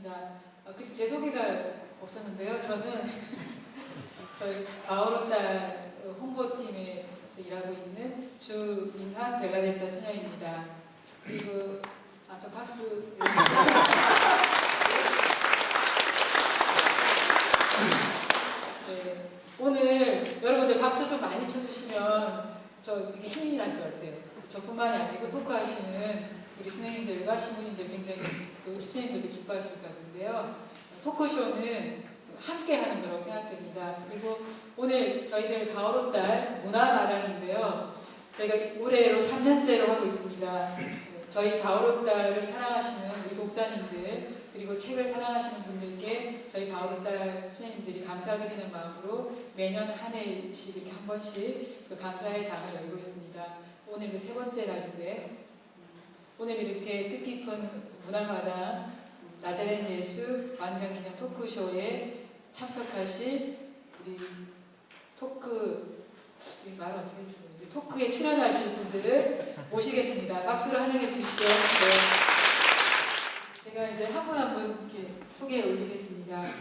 반갑습니다. 그때 제 소개가 없었는데요. 저는 저희 바오로딸 홍보팀에서 일하고 있는 주민학 베가데타 수녀입니다. 그리고 저 박수. 네, 오늘 여러분들 박수 좀 많이 쳐주시면 저 되게 힘이 날 것 같아요. 저뿐만이 아니고 토크하시는 우리 선생님들과 신부님들 굉장히 우리 수녀님들도 기뻐하실 것 같은데요. 토크쇼는 함께 하는 거라고 생각됩니다. 그리고 오늘 저희들 바오로딸 문화마당인데요. 저희가 올해로 3년째로 하고 있습니다. 저희 바오로딸을 사랑하시는 우리 독자님들 그리고 책을 사랑하시는 분들께 저희 바오로딸 수녀님들이 감사드리는 마음으로 매년 한 해씩 이렇게 한 번씩 그 감사의 장을 열고 있습니다. 오늘 그 세 번째 날인데 오늘 이렇게 뜻깊은 문화마당 나자렛 예수 만병기념 토크쇼에 참석하실 우리 토크에 출연하실 분들을 모시겠습니다. 박수로 환영해 주십시오. 네. 제가 이제 한 분 한 분 이렇게 소개해 올리겠습니다.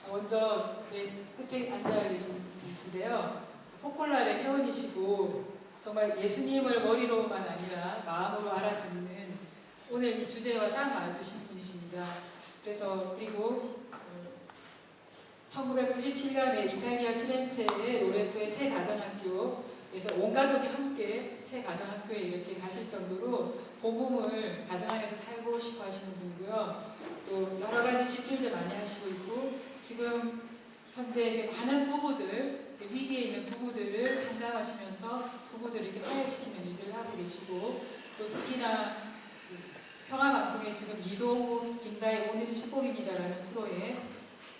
먼저 끝에 앉아 계신 분이신데요. 포콜라의 회원이시고 정말 예수님을 머리로만 아니라 마음으로 알아듣는 오늘 이 주제와 딱 맞으신 분이십니다. 그리고 1997년에 이탈리아 피렌체의 로레토의 새 가정학교에서 온 가족이 함께 새 가정학교에 이렇게 가실 정도로 복음을 가정 안에서 살고 싶어 하시는 분이고요. 또 여러 가지 집필들 많이 하시고 있고 지금 현재 많은 부부들 위기에 있는 부부들을 상담하시면서 부부들을 이렇게 화해시키는 일들을 하고 계시고 또 특히나 평화방송에 지금 이동우, 김다혜 오늘이 축복입니다라는 프로에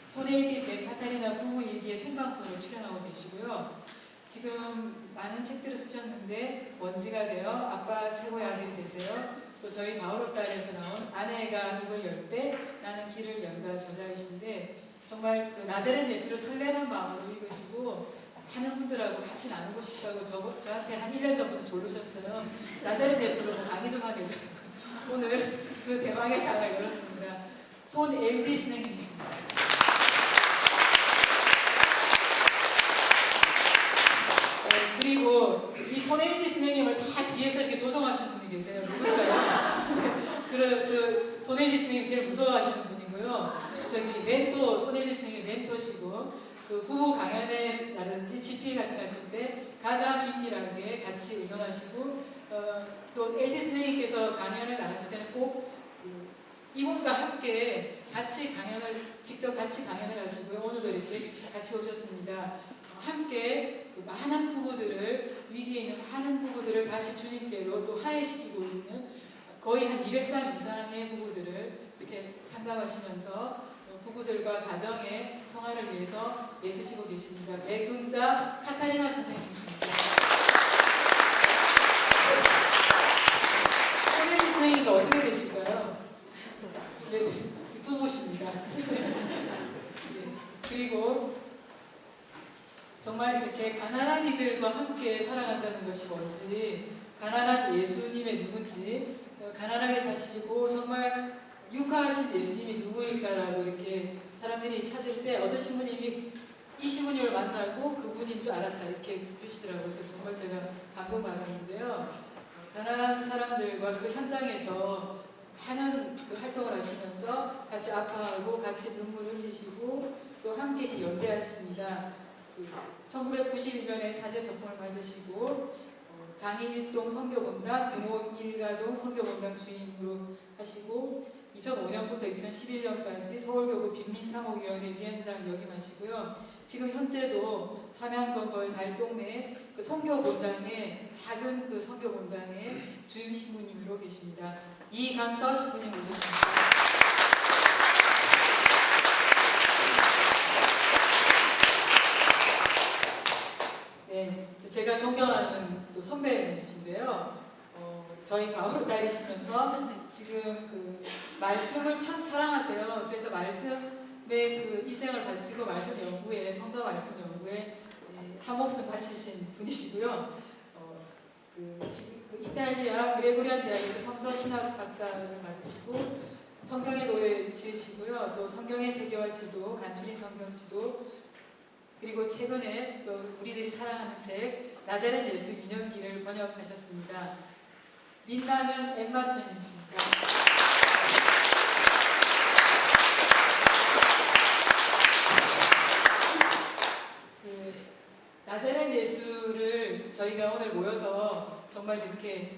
손혜일기 카타리나 부부 일기의 생방송으로 출연하고 계시고요. 지금 많은 책들을 쓰셨는데 먼지가 되어 아빠 최고의 아들 되세요. 또 저희 바오로딸에서 나온 아내가 입을 열 때 나는 길을 연다 저자이신데 정말 그 나자렛 예수를 설레는 마음으로 읽으시고 많은 분들하고 같이 나누고 싶다고 저한테 한 1년 전부터 조르셨어요. 나자렛 예수로 강의 좀 하게 되고 오늘 그 대왕의 장을 열었습니다. 손엘디 선생님이십니다. 그리고 이 손엘디 선생님을 다 뒤에서 이렇게 조종하시는 분이 계세요. 누굴까요? 그 손엘디 선생님 제일 무서워하시는 분이고요. 저기 멘토, 손혜일 선생님이 멘토시고 그 부부 강연회라든지 집필 같은 거 하실 때 가장 긴밀하게 같이 의논하시고 또 엘디 선생님께서 강연을 나가실 때는 꼭 이분과 함께 직접 같이 강연을 하시고요. 오늘도 이렇게 같이 오셨습니다. 함께 그 많은 부부들을 위기에 있는 많은 부부들을 다시 주님께로 또 화해시키고 있는 거의 한 200살 이상의 부부들을 이렇게 상담하시면서 부부들과 가정의 성화를 위해서 애쓰시고 계십니다. 배금자 카타리나 선생님이십니다. 손혜리 선생님도 어떻게 되실까요? 네, 부부십니다. 네, 그리고 정말 이렇게 가난한 이들과 함께 살아간다는 것이 뭔지, 가난한 예수님의 누군지, 가난하게 사시고 정말 육화하신 예수님이 누구일까라고 이렇게 사람들이 찾을 때 어떤 신부님이 이 신부님을 만나고 그분인 줄 알았다 이렇게 그러시더라고요. 그래서 정말 제가 감동받았는데요. 가난한 사람들과 그 현장에서 많은 그 활동을 하시면서 같이 아파하고 같이 눈물 흘리시고 또 함께 연대하십니다. 1992년에 사제서품을 받으시고 장일동 선교본당, 금호 일가동 선교본당 주임으로 하시고 2005년부터 2011년까지 서울교구 빈민사목위원회 위원장 역임하시고요. 지금 현재도 삼양동거의 달동네 그 선교본당의 작은 그 선교본당의 주임 신부님으로 계십니다. 이강서 신부님 모셨습니다. 네, 제가 존경하는 또 선배님이신데요. 저희 바오로딸이시면서 지금 그 말씀을 참 사랑하세요. 그래서 말씀에 그 일생을 바치고 말씀 연구에 성서 말씀 연구에 한 목숨 바치신 분이시고요. 그 이탈리아 그레고리안 대학에서 성서 신학 박사를 받으시고 성경의 노래 지으시고요. 또 성경의 세계화 지도, 간추린 성경 지도, 그리고 최근에 또 우리들이 사랑하는 책 나자렛 예수 유년기를 번역하셨습니다. 민나면 엠마 수녀님이십니까? 나자렛 예수를 저희가 오늘 모여서 정말 이렇게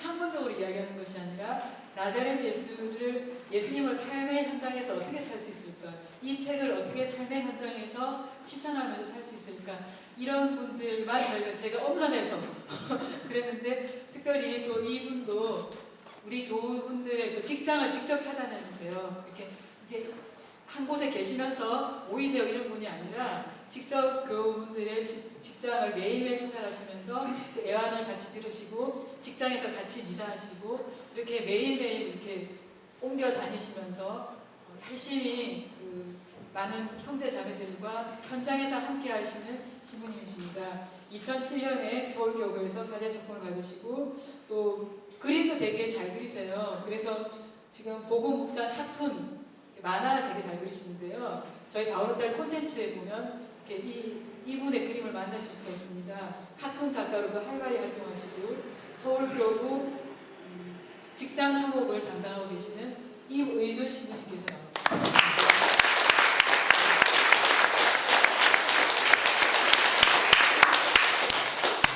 학문적으로 이야기하는 것이 아니라 나자렛 예수를 예수님을 삶의 현장에서 어떻게 살 수 있을까, 이 책을 어떻게 삶의 현장에서 실천하면서 살 수 있을까, 이런 분들만 제가 엄선해서 그랬는데, 특별히 또 이분도 우리 교우분들의 또 직장을 직접 찾아다니세요. 이렇게 한 곳에 계시면서 모이세요 이런 분이 아니라 직접 교우분들의 직장을 매일매일 찾아가시면서 그 애환을 같이 들으시고 직장에서 같이 미사하시고 이렇게 매일매일 이렇게 옮겨 다니시면서 열심히 그 많은 형제 자매들과 현장에서 함께 하시는 신부님이십니다. 2007년에 서울교구에서 사제상품을 받으시고 또 그림도 되게 잘 그리세요. 그래서 지금 복음 묵상 탑툰 만화를 되게 잘 그리시는데요. 저희 바오로딸 콘텐츠에 보면 이렇게 이분의 그림을 만나실 수가 있습니다. 카툰 작가로도 활발히 활동하시고 서울교구 직장 사목을 담당하고 계시는 임의준 신부님께서 나오셨습니다.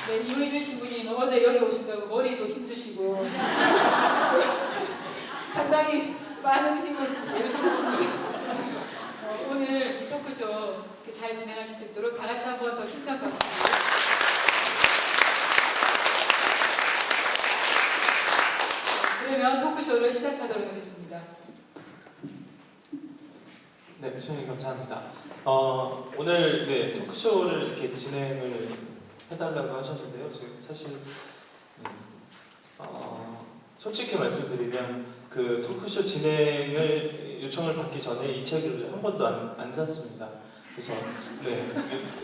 네, 임의준 신부님 어제 여기 오신다고 머리도 힘주시고 상당히 많은 힘을 내주셨습니다. 오늘 이 토크쇼 잘 진행하실 수 있도록 다 같이 한번 더 힘찬 박수. 그러면 토크쇼를 시작하도록 하겠습니다. 네, 수영님 감사합니다. 오늘 토크쇼를 이렇게 진행을 해달라고 하셨는데요. 사실 솔직히 말씀드리면 그 토크쇼 진행을 요청을 받기 전에 이 책을 한 번도 안 샀습니다. 그래서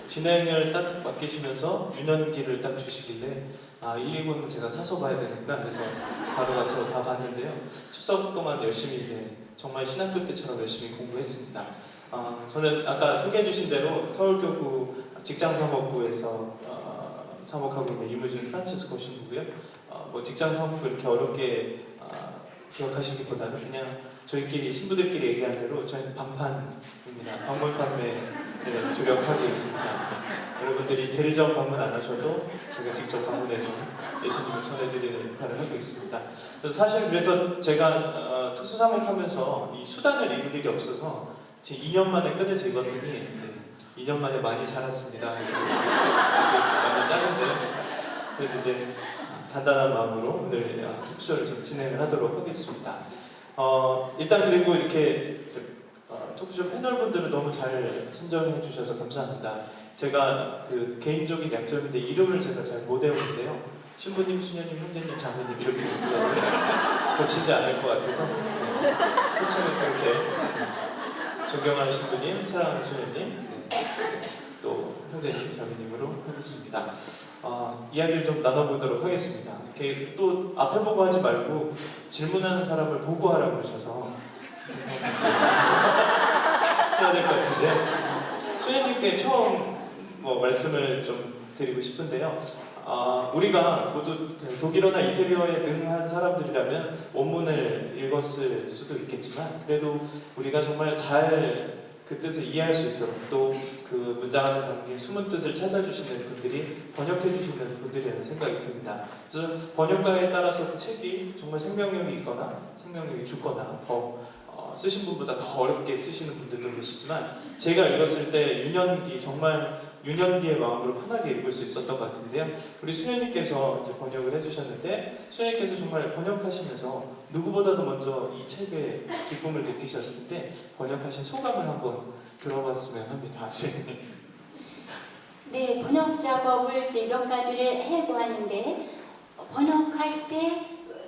진행을 딱 맡기시면서 유년기를 딱 주시길래 1, 2권은 제가 사서 봐야 되는구나. 그래서 바로 가서 다 봤는데요. 추석 동안 열심히 정말 신학교 때처럼 열심히 공부했습니다. 저는 아까 소개해 주신 대로 서울교구 직장사목부에서 사목하고 있는 이무준 프란치스코 신부고요. 직장 사목을 이렇게 어렵게 기억하시기보다는 그냥 저희끼리 신부들끼리 얘기한 대로 저희는 방판입니다. 방문 판매에 주력하고 있습니다. 여러분들이 대리점 방문 안 하셔도 제가 직접 방문해서 예수님을 전해드리는 역할을 하고 있습니다. 그래서 제가 특수사목하면서 이 수단을 읽을 일이 없어서 제 2년 만에 끝내서 읽었더니 2년 만에 많이 자랐습니다. 그래서 많이 작은데 그래도 이제 단단한 마음으로 오늘 토크쇼를 좀 진행을 하도록 하겠습니다. 일단 그리고 이렇게 토크쇼 패널분들을 너무 잘 선정해 주셔서 감사합니다. 제가 그 개인적인 약점인데 이름을 제가 잘 못 외우는데요. 신부님, 수녀님, 형제님, 자매님 이렇게 불러도 겹치지 않을 것 같아서 호칭을 그렇게 존경하는 신부님, 사랑하는 수녀님, 또 형제님, 자매님으로 하겠습니다. 이야기를 좀 나눠보도록 하겠습니다. 이렇게 또 앞에 보고 하지 말고 질문하는 사람을 보고 하라고 그러셔서 해야 될 것 같은데 수녀님께 처음 말씀을 좀 드리고 싶은데요. 우리가 모두 독일어나 이태리어에 능한 사람들이라면 원문을 읽었을 수도 있겠지만 그래도 우리가 정말 잘 그 뜻을 이해할 수 있도록 또 그 문장 안에 담긴 숨은 뜻을 찾아주시는 분들이 번역해 주시는 분들이라는 생각이 듭니다. 그래서 번역가에 따라서 그 책이 정말 생명력이 있거나 생명력이 죽거나 더 쓰신 분보다 더 어렵게 쓰시는 분들도 계시지만 제가 읽었을 때 정말 유년기의 마음으로 편하게 읽을 수 있었던 것 같은데요. 우리 수녀님께서 이제 번역을 해주셨는데 수녀님께서 정말 번역하시면서 누구보다도 먼저 이 책의 기쁨을 느끼셨을 때 번역하신 소감을 한번 들어봤으면 합니다. 네, 번역 작업을 이제 몇 가지를 해보았는데 번역할 때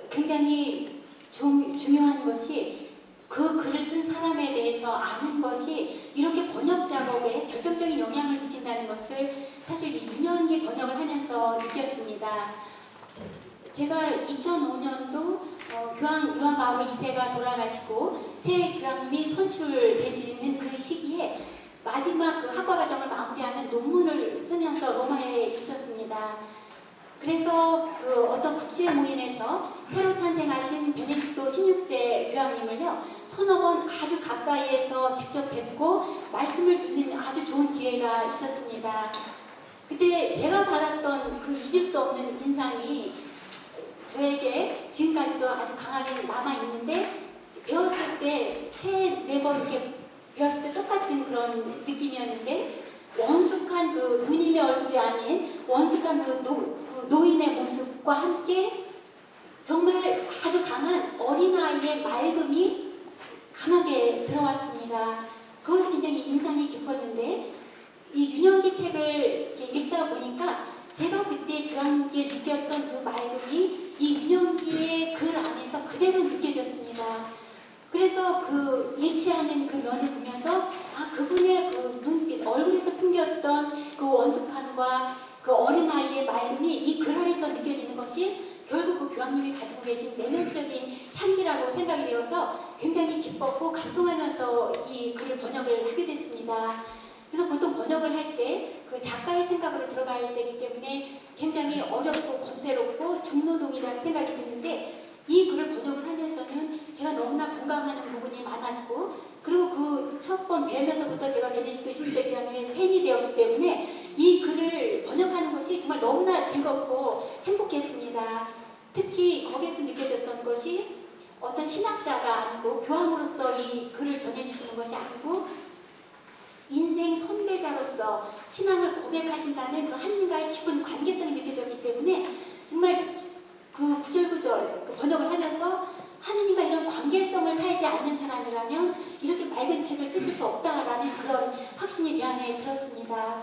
굉장히 중요한 것이 그 글을 쓴 사람에 대해서 아는 것이 이렇게 번역 작업에 결정적인 영향을 미친다는 것을 사실 2년기 번역을 하면서 느꼈습니다. 제가 2005년도 요한 마으로 2세가 돌아가시고 새 교황님이 선출되시는 그 시기에 마지막 그 학과 과정을 마무리하는 논문을 쓰면서 로마에 있었습니다. 그래서 그 어떤 국제 모임에서 새로 탄생하신 베네딕토 16세 교황님을요, 서너 번 아주 가까이에서 직접 뵙고 말씀을 듣는 아주 좋은 기회가 있었습니다. 그때 제가 받았던 그 잊을 수 없는 인상이 저에게 지금까지도 아주 강하게 남아있는데, 배웠을 때 네 번 이렇게 배웠을 때 똑같은 그런 느낌이었는데, 원숙한 그 누님의 얼굴이 아닌 원숙한 그 노인의 모습과 함께 정말 아주 강한 어린아이의 맑음이 강하게 들어왔습니다. 그것이 굉장히 인상이 깊었는데, 이 윤영기 책을 이렇게 읽다 보니까 제가 그때 교황님께 느꼈던 그 맑음이 이 윤영기의 글 안에서 그대로 느껴졌습니다. 그래서 그 일치하는 그 면을 보면서 그분의 그 눈빛, 얼굴에서 풍겼던 그 원숙함과 그 어린아이의 맑음이 이 글 안에서 느껴지는 것이 결국 그 교황님이 가지고 계신 내면적인 향기라고 생각이 되어서 굉장히 기뻤고 감동하면서 이 글을 번역을 하게 됐습니다. 그래서 보통 번역을 할 때 그 작가의 생각으로 들어가야 되기 때문에 굉장히 어렵고 권태롭고 중노동이라는 생각이 드는데, 이 글을 번역을 하면서는 제가 너무나 공감하는 부분이 많았고, 그리고 그 첫 번 뵈면서부터 제가 베네딕토 16세 교황님의 팬이 되었기 때문에 이 글을 번역하는 것이 정말 너무나 즐겁고 행복했습니다. 특히 거기에서 느껴졌던 것이 어떤 신학자가 아니고 교황으로서 이 글을 전해주시는 것이 아니고 인생 선배자로서 신앙을 고백하신다는 그 하나님과의 깊은 관계성이 느껴졌기 때문에 정말 그 구절구절 그 번역을 하면서 하나님과 이런 관계성을 살지 않는 사람이라면 이렇게 맑은 책을 쓰실 수 없다라는 그런 확신이 제 안에 들었습니다.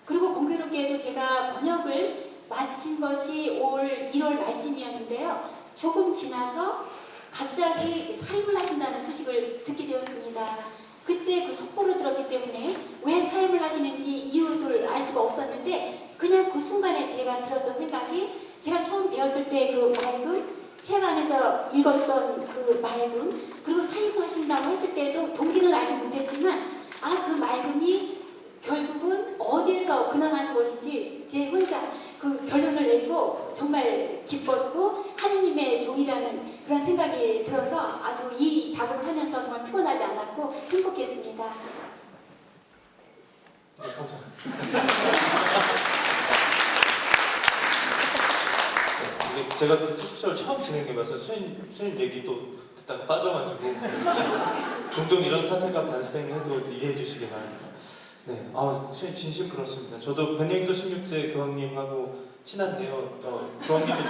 그리고 공교롭게도 제가 번역을 마친 것이 올 1월 말쯤이었는데요. 조금 지나서 갑자기 사임을 하신다는 소식을 듣게 되었습니다. 그때 그 속보로 들었기 때문에 왜 사임을 하시는지 이유를 알 수가 없었는데, 그냥 그 순간에 제가 들었던 생각이, 제가 처음 배웠을 때 그 맑음, 책 안에서 읽었던 그 맑음, 그리고 사임하신다고 했을 때도 동기는 알지 못했지만 그 맑음이 결국은 어디에서 근원하는 것인지 제 혼자 그 결론을 내리고 정말 기뻤고 하느님의 종이라는 그런 생각이 들어서 아주 이 작업을 하면서 정말 피곤하지 않았고 행복했습니다. 네, 감사합니다. 제가 그 토크쇼를 처음 진행해봐서 수인 얘기 또 듣다가 빠져가지고 종종 이런 사태가 발생해도 이해해 주시기 바랍니다. 네, 수인 진심 그렇습니다. 저도 베네딕토 16세 교황님하고 친한데요. 교황님은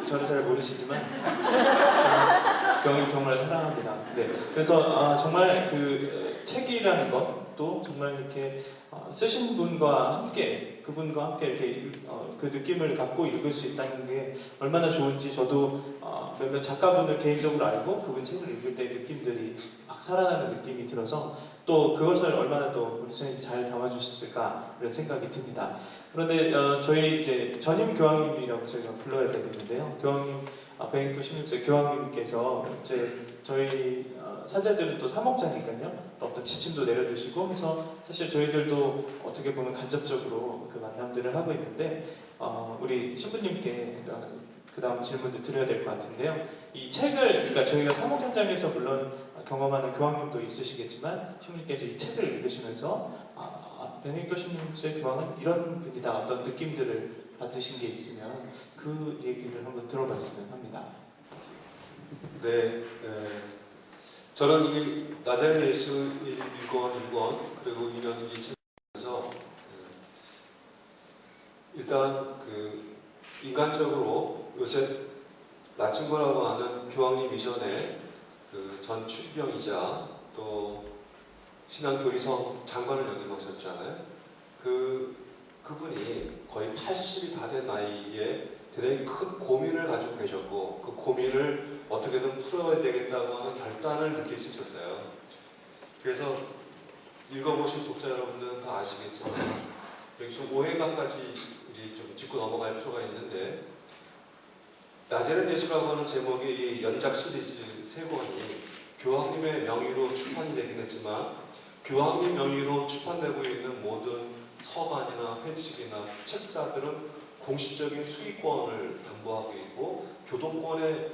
저를 잘 모르시지만 교황님 정말 사랑합니다. 네, 그래서 정말 그 책이라는 것도 정말 이렇게 쓰신 분과 함께, 그분과 함께 이렇게 그 느낌을 갖고 읽을 수 있다는 게 얼마나 좋은지 저도 몇몇 작가분을 개인적으로 알고 그분 책을 읽을 때 느낌들이 막 살아나는 느낌이 들어서 또 그것을 얼마나 또 우리 선생님이 잘 담아주셨을까 이런 생각이 듭니다. 그런데 저희 이제 전임 교황님이라고 저희가 불러야 되겠는데요. 교황님, 베네딕토 16세 교황님께서 이제 저희 사제들은 또 사목자니까요. 또 어떤 지침도 내려주시고 해서 사실 저희들도 어떻게 보면 간접적으로 그 만남들을 하고 있는데 우리 신부님께 그 다음 질문을 드려야 될 것 같은데요. 이 책을, 그러니까 저희가 사목 현장에서 물론 경험하는 교황님도 있으시겠지만 신부님께서 이 책을 읽으시면서 베네딕토 16세 교황은 이런 분이다, 어떤 느낌들을 받으신 게 있으면 그 얘기를 한번 들어봤으면 합니다. 네, 저는 이 나자렛 예수 1권, 2권 그리고 윤영기 책에서 일단 그 인간적으로 요새 라친거라고 하는 교황님 이전에 그 전 추기경이자 또 신앙교리성 장관을 역임하셨잖아요. 그분이 거의 80이 다 된 나이에 대단히 큰 고민을 가지고 계셨고 그 고민을 어떻게든 풀어야 되겠다고 하는 결단을 느낄 수 있었어요. 그래서 읽어보신 독자 여러분들은 다 아시겠지만 여기 좀 오해감까지 우리 좀 짚고 넘어갈 필요가 있는데 나제렛 예수라고 하는 제목의 이 연작 시리즈 세 권이 교황님의 명의로 출판이 되긴 했지만 교황님 명의로 출판되고 있는 모든 서간이나 회칙이나 책자들은 공식적인 수익권을 담보하고 있고 교도권에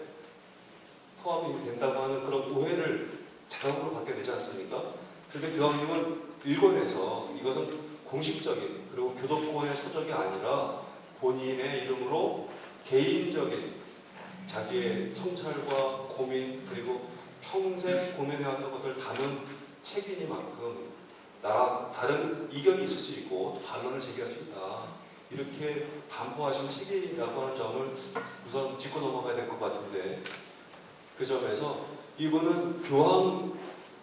포함이 된다고 하는 그런 오해를 자동으로 받게 되지 않습니까? 그런데 교황님은 일권에서 이것은 공식적인 그리고 교도권의 서적이 아니라 본인의 이름으로 개인적인 자기의 성찰과 고민 그리고 평생 고민해왔던 것들을 담은 책이니만큼 나랑 다른 이견이 있을 수 있고 또 반론을 제기할 수 있다. 이렇게 반포하신 책이라고 하는 점을 우선 짚고 넘어가야 될 것 같은데 그 점에서 이분은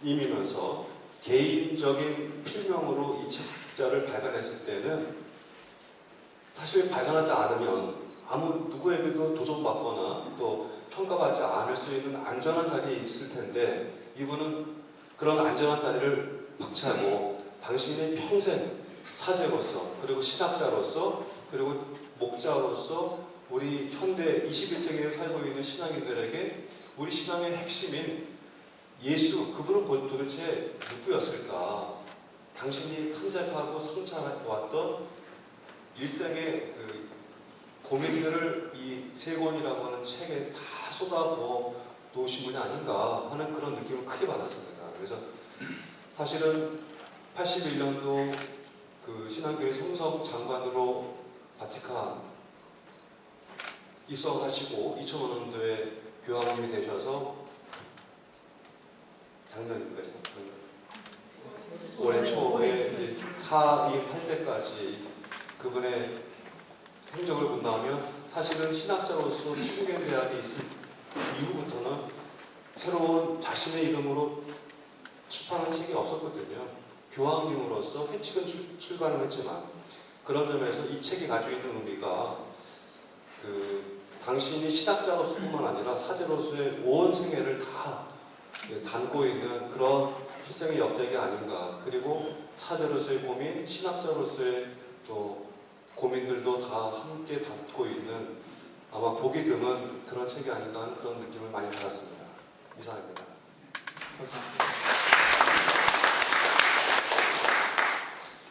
교황님이면서 개인적인 필명으로 이 책자를 발간했을 때는 사실 발간하지 않으면 아무 누구에게도 도전받거나 또 평가받지 않을 수 있는 안전한 자리에 있을 텐데 이분은 그런 안전한 자리를 박차고 당신의 평생 사제로서 그리고 신학자로서 그리고 목자로서 우리 현대 21세기에 살고 있는 신앙인들에게 우리 신앙의 핵심인 예수 그분은 도대체 누구였을까? 당신이 탐색하고 성찰해왔던 일생의 그 고민들을 이 세 권이라고 하는 책에 다 쏟아부어 놓으신 분이 아닌가 하는 그런 느낌을 크게 받았습니다. 그래서 사실은 81년도 그 신한교회 송석 장관으로 바티칸 입성하시고 2005년도에 교황님이 되셔서 작년인가요? 올해 초에 이제 사임할 때까지 그분의 행적을 본다면 사실은 신학자로서 천국의 대학에 있을 이후부터는 새로운 자신의 이름으로 출판한 책이 없었거든요. 교황님으로서 회칙은 출간을 했지만 그런 점에서 이 책이 가지고 있는 의미가 그 당신이 신학자로서뿐만 아니라 사제로서의 온 생애를 다 담고 있는 그런 필생의 역작이 아닌가. 그리고 사제로서의 고민, 신학자로서의 또 고민들도 다 함께 담고 있는 아마 보기 드문 그런 책이 아닌가 하는 그런 느낌을 많이 받았습니다. 이상입니다. 감사합니다.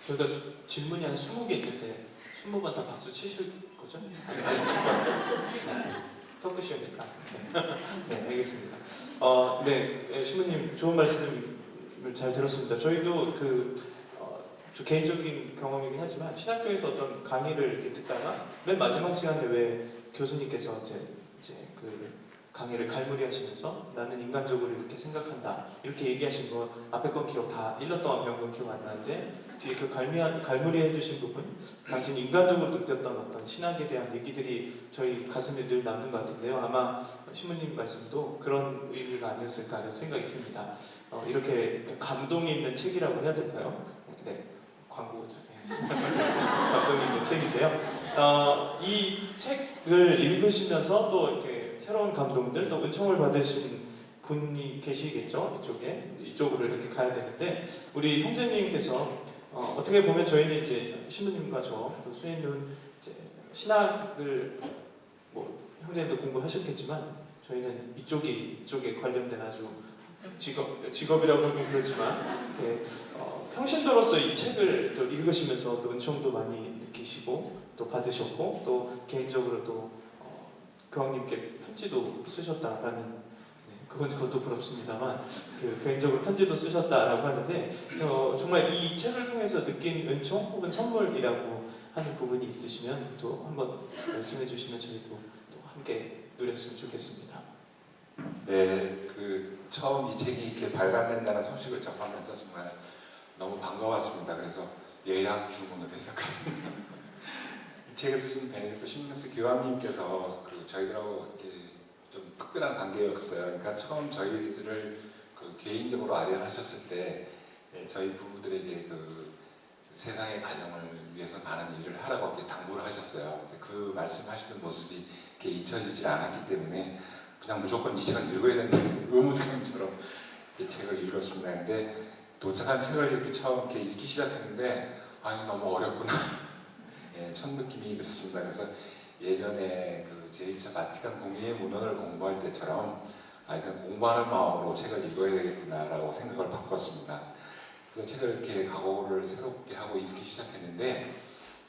저희가 질문이 한 20개 있는데 20번 다 박수 치실 거죠? 아니, 토크쇼니까. 네, 알겠습니다. 네, 신부님 좋은 말씀을 잘 들었습니다. 저희도 저 개인적인 경험이긴 하지만 신학교에서 어떤 강의를 이렇게 듣다가 맨 마지막 시간에 왜 교수님께서 이제 그 강의를 갈무리 하시면서 나는 인간적으로 이렇게 생각한다 이렇게 얘기하신 거 앞에 건 기억 다 1년 동안 배운 건 기억 안 나는데 뒤에 그 갈무리 해주신 부분 당신 인간적으로 느꼈던 어떤 신학에 대한 얘기들이 저희 가슴에 늘 남는 것 같은데요. 아마 신부님 말씀도 그런 의미가 아니었을까 하는 생각이 듭니다. 이렇게 감동이 있는 책이라고 해야 될까요? 네, 광고죠. 감동이 있는 책인데요. 이 책을 읽으시면서 또 이렇게 새로운 감동들, 또 은총을 받으신 분이 계시겠죠? 이쪽으로 이렇게 가야 되는데 우리 형제님께서 어떻게 보면 저희는 이제 신부님과 또 수혜님은 이제 신학을 뭐 형제님도 공부하셨겠지만 저희는 이쪽에 관련된 아주 직업이라고 하긴 그렇지만 예, 평신도로서 이 책을 또 읽으시면서 또 은총도 많이 느끼시고 또 받으셨고 또 개인적으로 또 교황님께 편지도 쓰셨다라는 그것도 부럽습니다만 개인적으로 편지도 쓰셨다라고 하는데 정말 이 책을 통해서 느낀 은총 혹은 선물이라고 하는 부분이 있으시면 또 한번 말씀해 주시면 저희도 또 함께 누렸으면 좋겠습니다. 네, 처음 이 책이 이렇게 발간된다는 소식을 접하면서 정말 너무 반가웠습니다. 그래서 예약 주문을 했었거든요. 이 책을 쓰신 베네딕토 16세 교황님께서 저희들하고 이렇게 좀 특별한 관계였어요. 그러니까 처음 저희들을 개인적으로 아련하셨을 때 저희 부부들에게 세상의 가정을 위해서 많은 일을 하라고 이렇게 당부를 하셨어요. 그 말씀하시던 모습이 이렇게 잊혀지지 않았기 때문에 그냥 무조건 이 책은 읽어야 된다는 의무감처럼 이 책을 읽었습니다. 근데 도착한 책을 이렇게 처음 이렇게 읽기 시작했는데 아니 너무 어렵구나. 첫 느낌이 그랬습니다. 그래서 예전에 그 제2차 바티칸 공의회 문헌을 공부할 때처럼 그냥 공부하는 마음으로 책을 읽어야 되겠구나라고 생각을 바꿨습니다. 그래서 책을 이렇게 각오를 새롭게 하고 읽기 시작했는데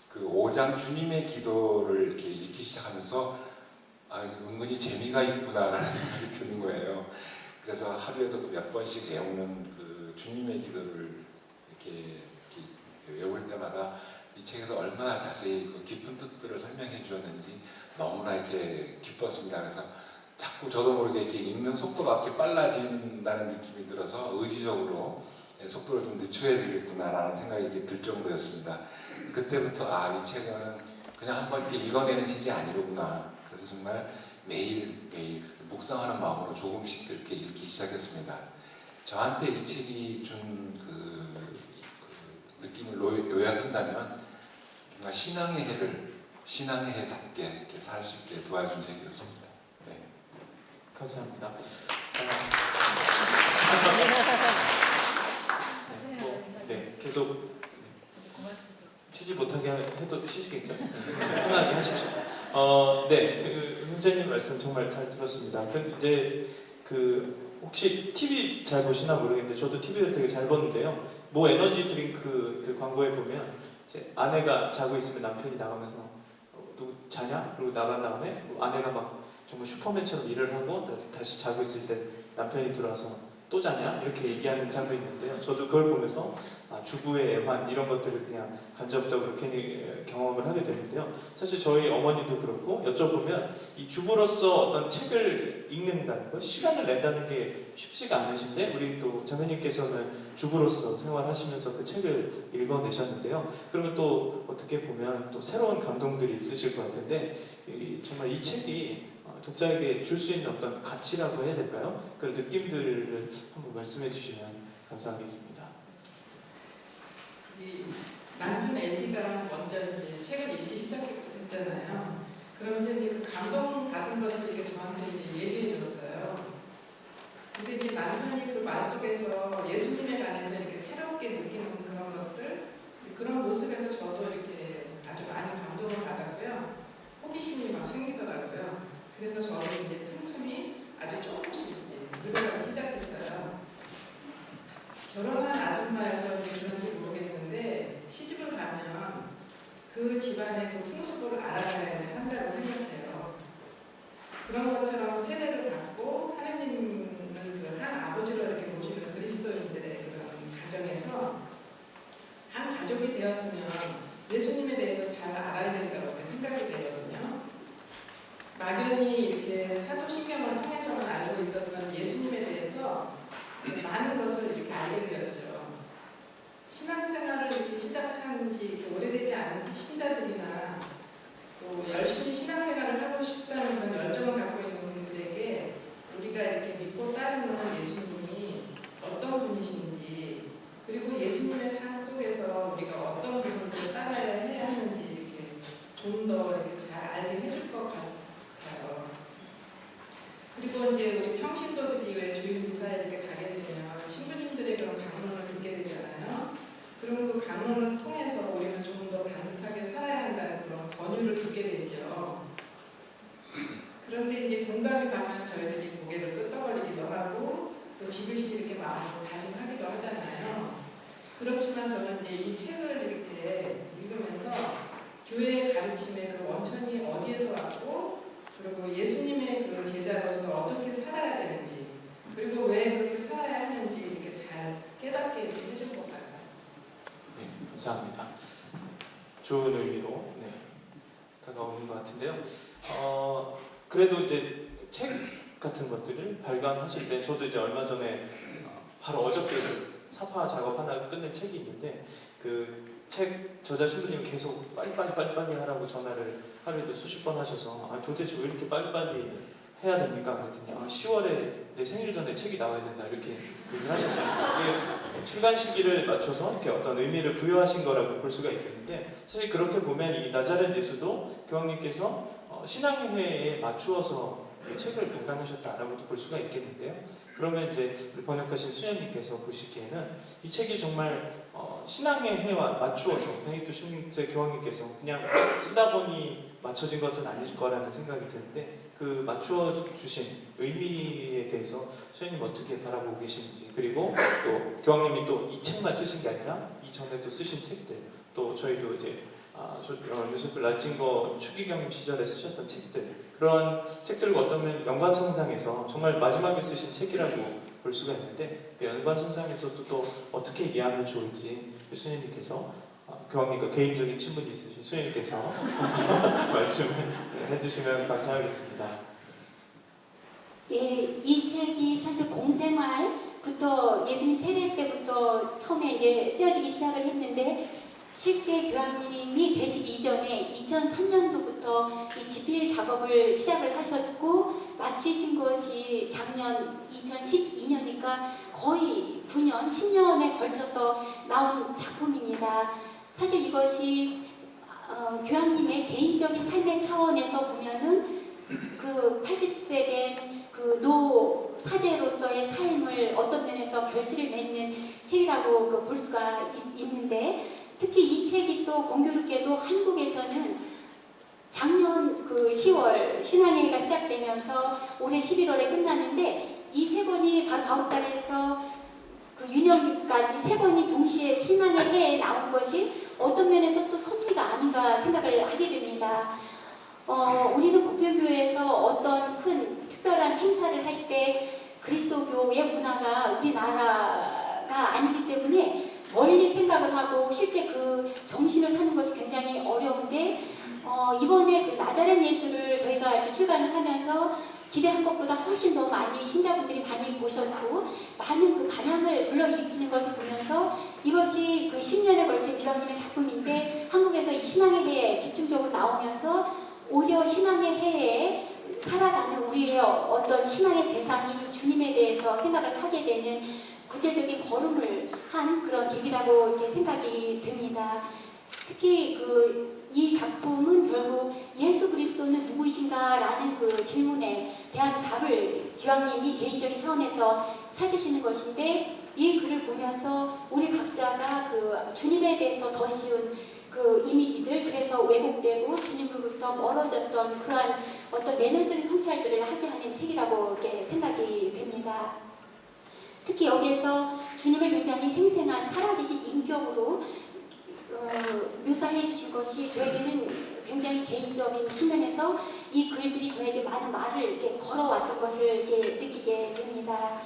그 5장 주님의 기도를 이렇게 읽기 시작하면서 은근히 재미가 있구나라는 생각이 드는 거예요. 그래서 하루에도 몇 번씩 외우는 그 주님의 기도를 이렇게 외울 때마다 이 책에서 얼마나 자세히 그 깊은 뜻들을 설명해 주었는지 너무나 이렇게 기뻤습니다. 그래서 자꾸 저도 모르게 이렇게 읽는 속도가 이렇게 빨라진다는 느낌이 들어서 의지적으로 속도를 좀 늦춰야 되겠구나라는 생각이 이렇게 들 정도였습니다. 그때부터 이 책은 그냥 한번 이렇게 읽어내는 책이 아니로구나. 그래서 정말 매일 묵상하는 마음으로 조금씩 이렇게 읽기 시작했습니다. 저한테 이 책이 준 그 느낌을 요약한다면 정말 신앙의 해를 신앙의 해답게 이렇게 살 수 있게 도와준 책이었습니다. 네. 감사합니다. 네, 계속 치지 못하게 해도 치시겠죠? 편하게 하십시오. 네, 그 훈자님 말씀 정말 잘 들었습니다. 이제 혹시 TV 잘 보시나 모르겠는데 저도 TV를 되게 잘 보는데요. 모 에너지 드링크 그 광고에 보면 이제 아내가 자고 있으면 남편이 나가면서 너 자냐? 그리고 나간 다음에 아내가 막 정말 슈퍼맨처럼 일을 하고 다시 자고 있을 때 남편이 들어와서 또 자냐? 이렇게 얘기하는 장면이 있는데요. 저도 그걸 보면서 주부의 애환 이런 것들을 그냥 간접적으로 괜히 경험을 하게 되는데요. 사실 저희 어머니도 그렇고 여쭤보면 이 주부로서 어떤 책을 읽는다는 것, 시간을 낸다는 게 쉽지가 않으신데 우리 또 자매님께서는 주부로서 생활하시면서 그 책을 읽어내셨는데요. 그러면 또 어떻게 보면 또 새로운 감동들이 있으실 것 같은데 정말 이 책이 독자에게 줄 수 있는 어떤 가치라고 해야 될까요? 그런 느낌들을 한번 말씀해 주시면 감사하겠습니다. 이 남편 앤디가 먼저 이제 책을 읽기 시작했잖아요. 그러면서 이제 그 감동 받은 것을 이렇게 저한테 이제 얘기해 줬어요. 근데 이제 남편이 그 말 속에서 예수님에 관해서 이렇게 새롭게 느끼는 그런 것들, 그런 모습에서 저도 이렇게 아주 많이 감동을 받았고요. 호기심이 막 생기더라고요. 그래서 저도 이제 틈틈이 아주 조금씩 이제 늘어가기 시작했어요. 결혼한 아줌마여서 그런지 모르겠는데 시집을 가면 그 집안의 그 풍습을 알아가야 한다고 생각해요. 그런 것처럼 세례를 받고 하나님을 한 아버지로 이렇게 모시는 그리스도인들의 그런 가정에서 한 가족이 되었으면 예수님에 대해서 잘 알아야 된다고 생각이 되거든요. 막연히 이렇게 사도신경을 통해서만 알고 있었던 예수님에 대해서 많은 것을 이렇게 알게 되었죠. 신앙생활을 이렇게 시작한 지 오래되지 않은 신자들이나 또 열심히 신앙생활을 하고 싶다는 그런 열정을 갖고 있는 분들에게 우리가 이렇게 믿고 따르는 예수님이 어떤 분이신지, 그리고 예수님의 삶 속에서 우리가 어떤 부분들을 따라야 해야 하는지 이렇게 좀 더 이렇게 잘 알게 해줄 것 같아요. 그리고 이제 우리 평신도들이 왜 주일미사에 이렇게 가게 되면 신부님들의 그런 강론을 듣게 되잖아요. 그럼 그 강론을 통해서 우리는 좀 더 반듯하게 살아야 한다는 그런 권유를 듣게 되죠. 그런데 이제 공감이 가면 저희들이 고개를 끄덕거리기도 하고 또 지그시 이렇게 마음으로 다짐하기도 하잖아요. 그렇지만 저는 이제 이 책을 이렇게 읽으면서 교회의 가르침의 그 원천이 어디에서 왔고, 그리고 예수님의 그 제자로서 어떻게 살아야 되는지, 그리고 왜 그렇게 살아야 하는지 이렇게 잘 깨닫게 해준 것 같아요. 네, 감사합니다. 좋은 의미로 다가오는 것 같은데요. 그래도 이제 책 같은 것들을 발간하실 때 저도 이제 얼마 전에 바로 어저께 사파 작업 하나 끝낸 책이 있는데 그 책 저자 신부님이 계속 빨리빨리 하라고 전화를 하루에도 수십 번 하셔서 도대체 왜 이렇게 빨리빨리 해야 됩니까? 그랬더니 10월에 내 생일 전에 책이 나와야 된다 이렇게 얘기를 하셨어요. 이게 출간 시기를 맞춰서 이렇게 어떤 의미를 부여하신 거라고 볼 수가 있겠는데 사실 그렇게 보면 이 나자렛 예수도 교황님께서 신앙회에 맞추어서 이 책을 발간하셨다라고도 볼 수가 있겠는데요. 그러면 이제 우리 번역하신 수녀님께서 보시기에는 이 책이 정말 신앙의 해와 맞추어서 베네딕토 16세 교황님께서 그냥 쓰다 보니 맞춰진 것은 아닐 거라는 생각이 드는데 그 맞추어 주신 의미에 대해서 수녀님 어떻게 바라보고 계시는지, 그리고 또 교황님이 또 이 책만 쓰신 게 아니라 이전에도 쓰신 책들, 또 저희도 이제 요세프 라칭거 추기경 시절에 쓰셨던 책들, 그런 책들과 어쩌면 연관성상에서 정말 마지막에 쓰신 책이라고 볼 수가 있는데 그 연관성상에서도 또 어떻게 이해하면 좋을지 수녀님께서 교황님과 개인적인 친분이 있으신 수녀님께서 말씀을 해주시면 감사하겠습니다. 예, 이 책이 사실 공생활부터 예수님 세례 때부터 처음에 이제 쓰여지기 시작을 했는데 실제 교황님이 되시기 이전에 2003년도부터 이 집필 작업을 시작을 하셨고 마치신 것이 작년 2012년이니까 거의 9년, 10년에 걸쳐서 나온 작품입니다. 사실 이것이 교황님의 개인적인 삶의 차원에서 보면은 그 80세 된 그 노 사제로서의 삶을 어떤 면에서 결실을 맺는 책이라고 볼 수가 있는데, 특히 이 책이 또 공교롭게도 한국에서는 작년 그 10월 신앙회가 시작되면서 올해 11월에 끝났는데 이 세 권이 바로 가옥달에서 그 유년기까지 세 권이 동시에 신앙의 해에 나온 것이 어떤 면에서 또 섭리가 아닌가 생각을 하게 됩니다. 우리는 국교교회에서 어떤 큰 특별한 행사를 할 때 그리스도교의 문화가 우리나라가 아니기 때문에 멀리 생각을 하고 실제 그 정신을 사는 것이 굉장히 어려운데 이번에 그 나자렛 예수를 저희가 이렇게 출간을 하면서 기대한 것보다 훨씬 더 많이 신자분들이 많이 보셨고 많은 그 반향을 불러일으키는 것을 보면서 이것이 그 10년에 걸친 교황님의 작품인데 한국에서 이 신앙의 해에 집중적으로 나오면서 오히려 신앙의 해에 살아가는 우리의 어떤 신앙의 대상이 주님에 대해서 생각을 하게 되는 구체적인 걸음을 한 그런 계기라고 이렇게 생각이 됩니다. 특히 이 작품은 결국 예수 그리스도는 누구이신가라는 그 질문에 대한 답을 교황님이 개인적인 차원에서 찾으시는 것인데 이 글을 보면서 우리 각자가 그 주님에 대해서 더 씌운 그 이미지들, 그래서 왜곡되고 주님으로부터 멀어졌던 그러한 어떤 내면적인 성찰들을 하게 하는 책이라고 이렇게 생각이 됩니다. 특히 여기에서 주님을 굉장히 생생한 살아계신 인격으로 묘사해 주신 것이 저에게는 굉장히 개인적인 측면에서 이 글들이 저에게 많은 말을 이렇게 걸어왔던 것을 이렇게 느끼게 됩니다.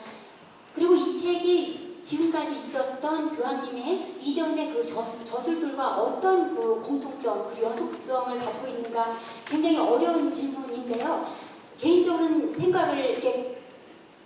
그리고 이 책이 지금까지 있었던 교황님의 이전의 그 저술들과 어떤 그 공통점 그리고 연속성을 가지고 있는가 굉장히 어려운 질문인데요. 개인적인 생각을 이렇게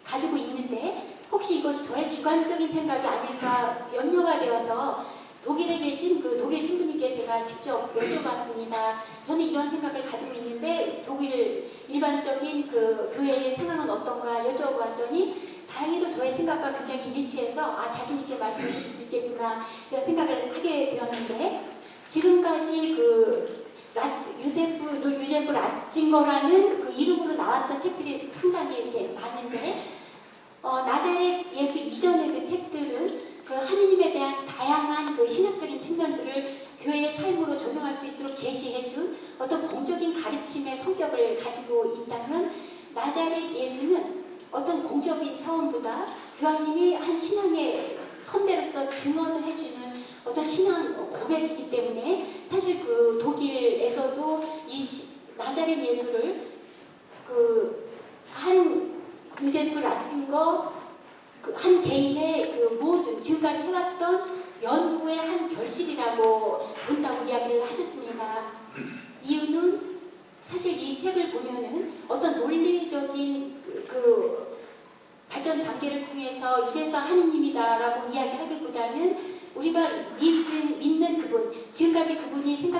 가지고 있는데 혹시 이것이 저의 주관적인 생각이 아닐까 염려가 되어서 독일에 계신 그 독일 신부님께 제가 직접 여쭤봤습니다. 저는 이런 생각을 가지고 있는데 독일 일반적인 그 교회의 상황은 어떤가 여쭤봤더니 다행히도 저의 생각과 굉장히 일치해서 자신 있게 말씀을 드릴 수 있겠구나 이런 생각을 하게 되었는데 지금까지 그 요세프 라칭거라는 그 이름으로 나왔던 책들이 상당히 이렇게 많은데 나자렛 예수 이전의 그 책들은 그 하느님에 대한 다양한 그 신학적인 측면들을 교회의 삶으로 적용할 수 있도록 제시해준 어떤 공적인 가르침의 성격을 가지고 있다면 나자렛 예수는 어떤 공적인 차원보다 교황님이 한 신앙의 선배로서 증언을 해주는 어떤 신앙 고백이기 때문에 사실 그 독일에서도 이 나자렛 예수를 그 한 요세프 라칭거 한 개인의 그 모든 지금까지 해왔던 연구의 한 결실이라고 본다고 이야기를 하셨습니다. 이유는 사실 이 책을 보면은 어떤 논리적인 그 발전 단계를 통해서 이래서 하느님이다라고 이야기하기보다는 우리가 믿는 그분, 지금까지 그분이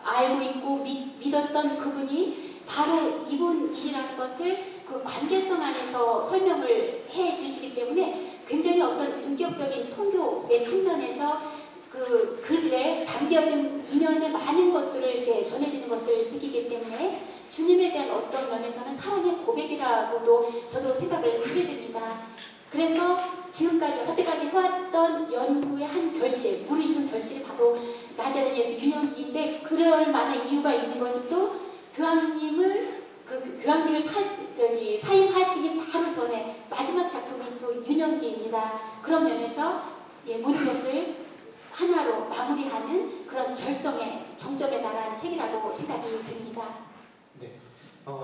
알고 있고 믿었던 그분이 바로 이분이시라는 것을 그 관계성 안에서 설명을 해 주시기 때문에 굉장히 어떤 인격적인 통교의 측면에서 그 글에 담겨진 이면의 많은 것들을 이렇게 전해주는 것을 느끼기 때문에 주님에 대한 어떤 면에서는 사랑의 고백이라고도 저도 생각을 하게 됩니다. 그래서 지금까지 여태까지 해왔던 연구의 한 결실, 무르익은 결실이 바로 나자렛 예수 유년기인데, 그럴 만한 이유가 있는 것이 또 교황님을 교황직을 사임하시기 바로 전에 마지막 작품이 또 유년기입니다. 그런 면에서 모든 것을 하나로 마무리하는 그런 정점에 달한 책이라고 생각이 됩니다.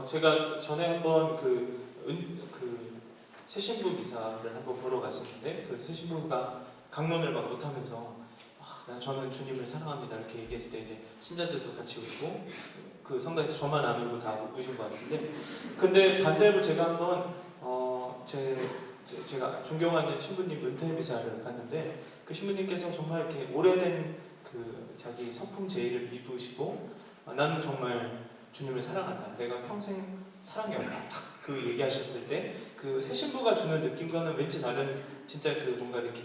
제가 전에 한번 새신부 미사를 한번 보러 갔었는데, 그 새신부가 강론을 막 못하면서 저는 주님을 사랑합니다 이렇게 얘기했을 때 이제 신자들도 같이 웃고, 그 성당에서 저만 안 울고 다 우신 것 같은데, 근데 반대로 제가 한번 제가 존경하는 신부님 은퇴 미사를 갔는데, 그 신부님께서 정말 이렇게 오래된 그 자기 성품 제의를 미루시고 나는 정말 주님을 사랑한다, 내가 평생 사랑해온다, 딱 그 얘기하셨을 때 그 새신부가 주는 느낌과는 왠지 다른, 진짜 그 뭔가 이렇게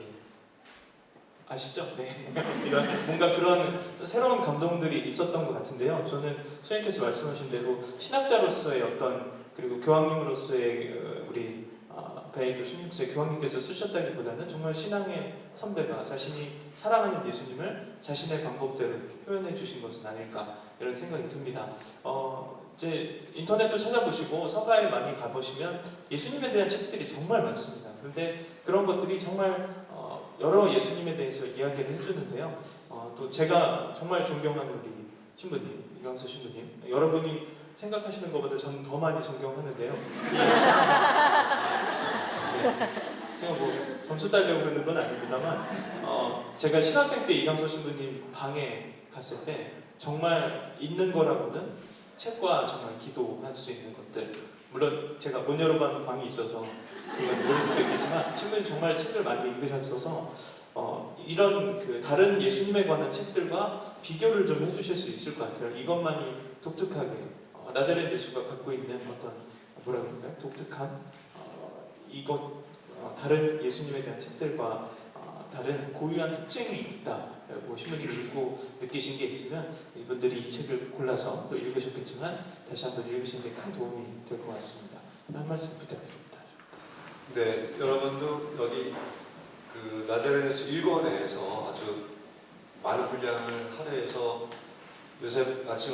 아시죠? 네. 이런 뭔가 그런 새로운 감동들이 있었던 것 같은데요. 저는 선생님께서 말씀하신 대로 신학자로서의 어떤, 그리고 교황님으로서의 우리 베네딕토 16세 교황님께서 쓰셨다기보다는 정말 신앙의 선배가 자신이 사랑하는 예수님을 자신의 방법대로 이렇게 표현해 주신 것은 아닐까, 이런 생각이 듭니다. 이제 인터넷도 찾아보시고 서가에 많이 가보시면 예수님에 대한 책들이 정말 많습니다. 그런데 그런 것들이 정말 여러 예수님에 대해서 이야기를 해주는데요. 또 제가 정말 존경하는 우리 신부님, 이광수 신부님, 여러분이 생각하시는 것보다 저는 더 많이 존경하는데요. 제가 뭐 점수 따려고 그러는 건 아닙니다만, 제가 신학생 때 이광수 신부님 방에 갔을 때 정말 있는 거라고는 책과 정말 기도할 수 있는 것들, 물론 제가 못 열어본 방이 있어서 그건 모를 수도 있겠지만 신부님 정말 책을 많이 읽으셨어서 이런 그 다른 예수님에 관한 책들과 비교를 좀 해주실 수 있을 것 같아요. 이것만이 독특하게 나자렛 예수가 갖고 있는 어떤 뭐라 그럴까요? 독특한 다른 예수님에 대한 책들과 다른 고유한 특징이 있다. 신부님이 읽고 느끼신 게 있으면 이분들이 이 책을 골라서 또 읽으셨겠지만 다시 한번 읽으시는 데 큰 도움이 될 것 같습니다. 한 말씀 부탁드립니다. 네, 여러분도 여기 그 나자렛 예수 1권에서 아주 많은 분량을 할애해서 요새 마침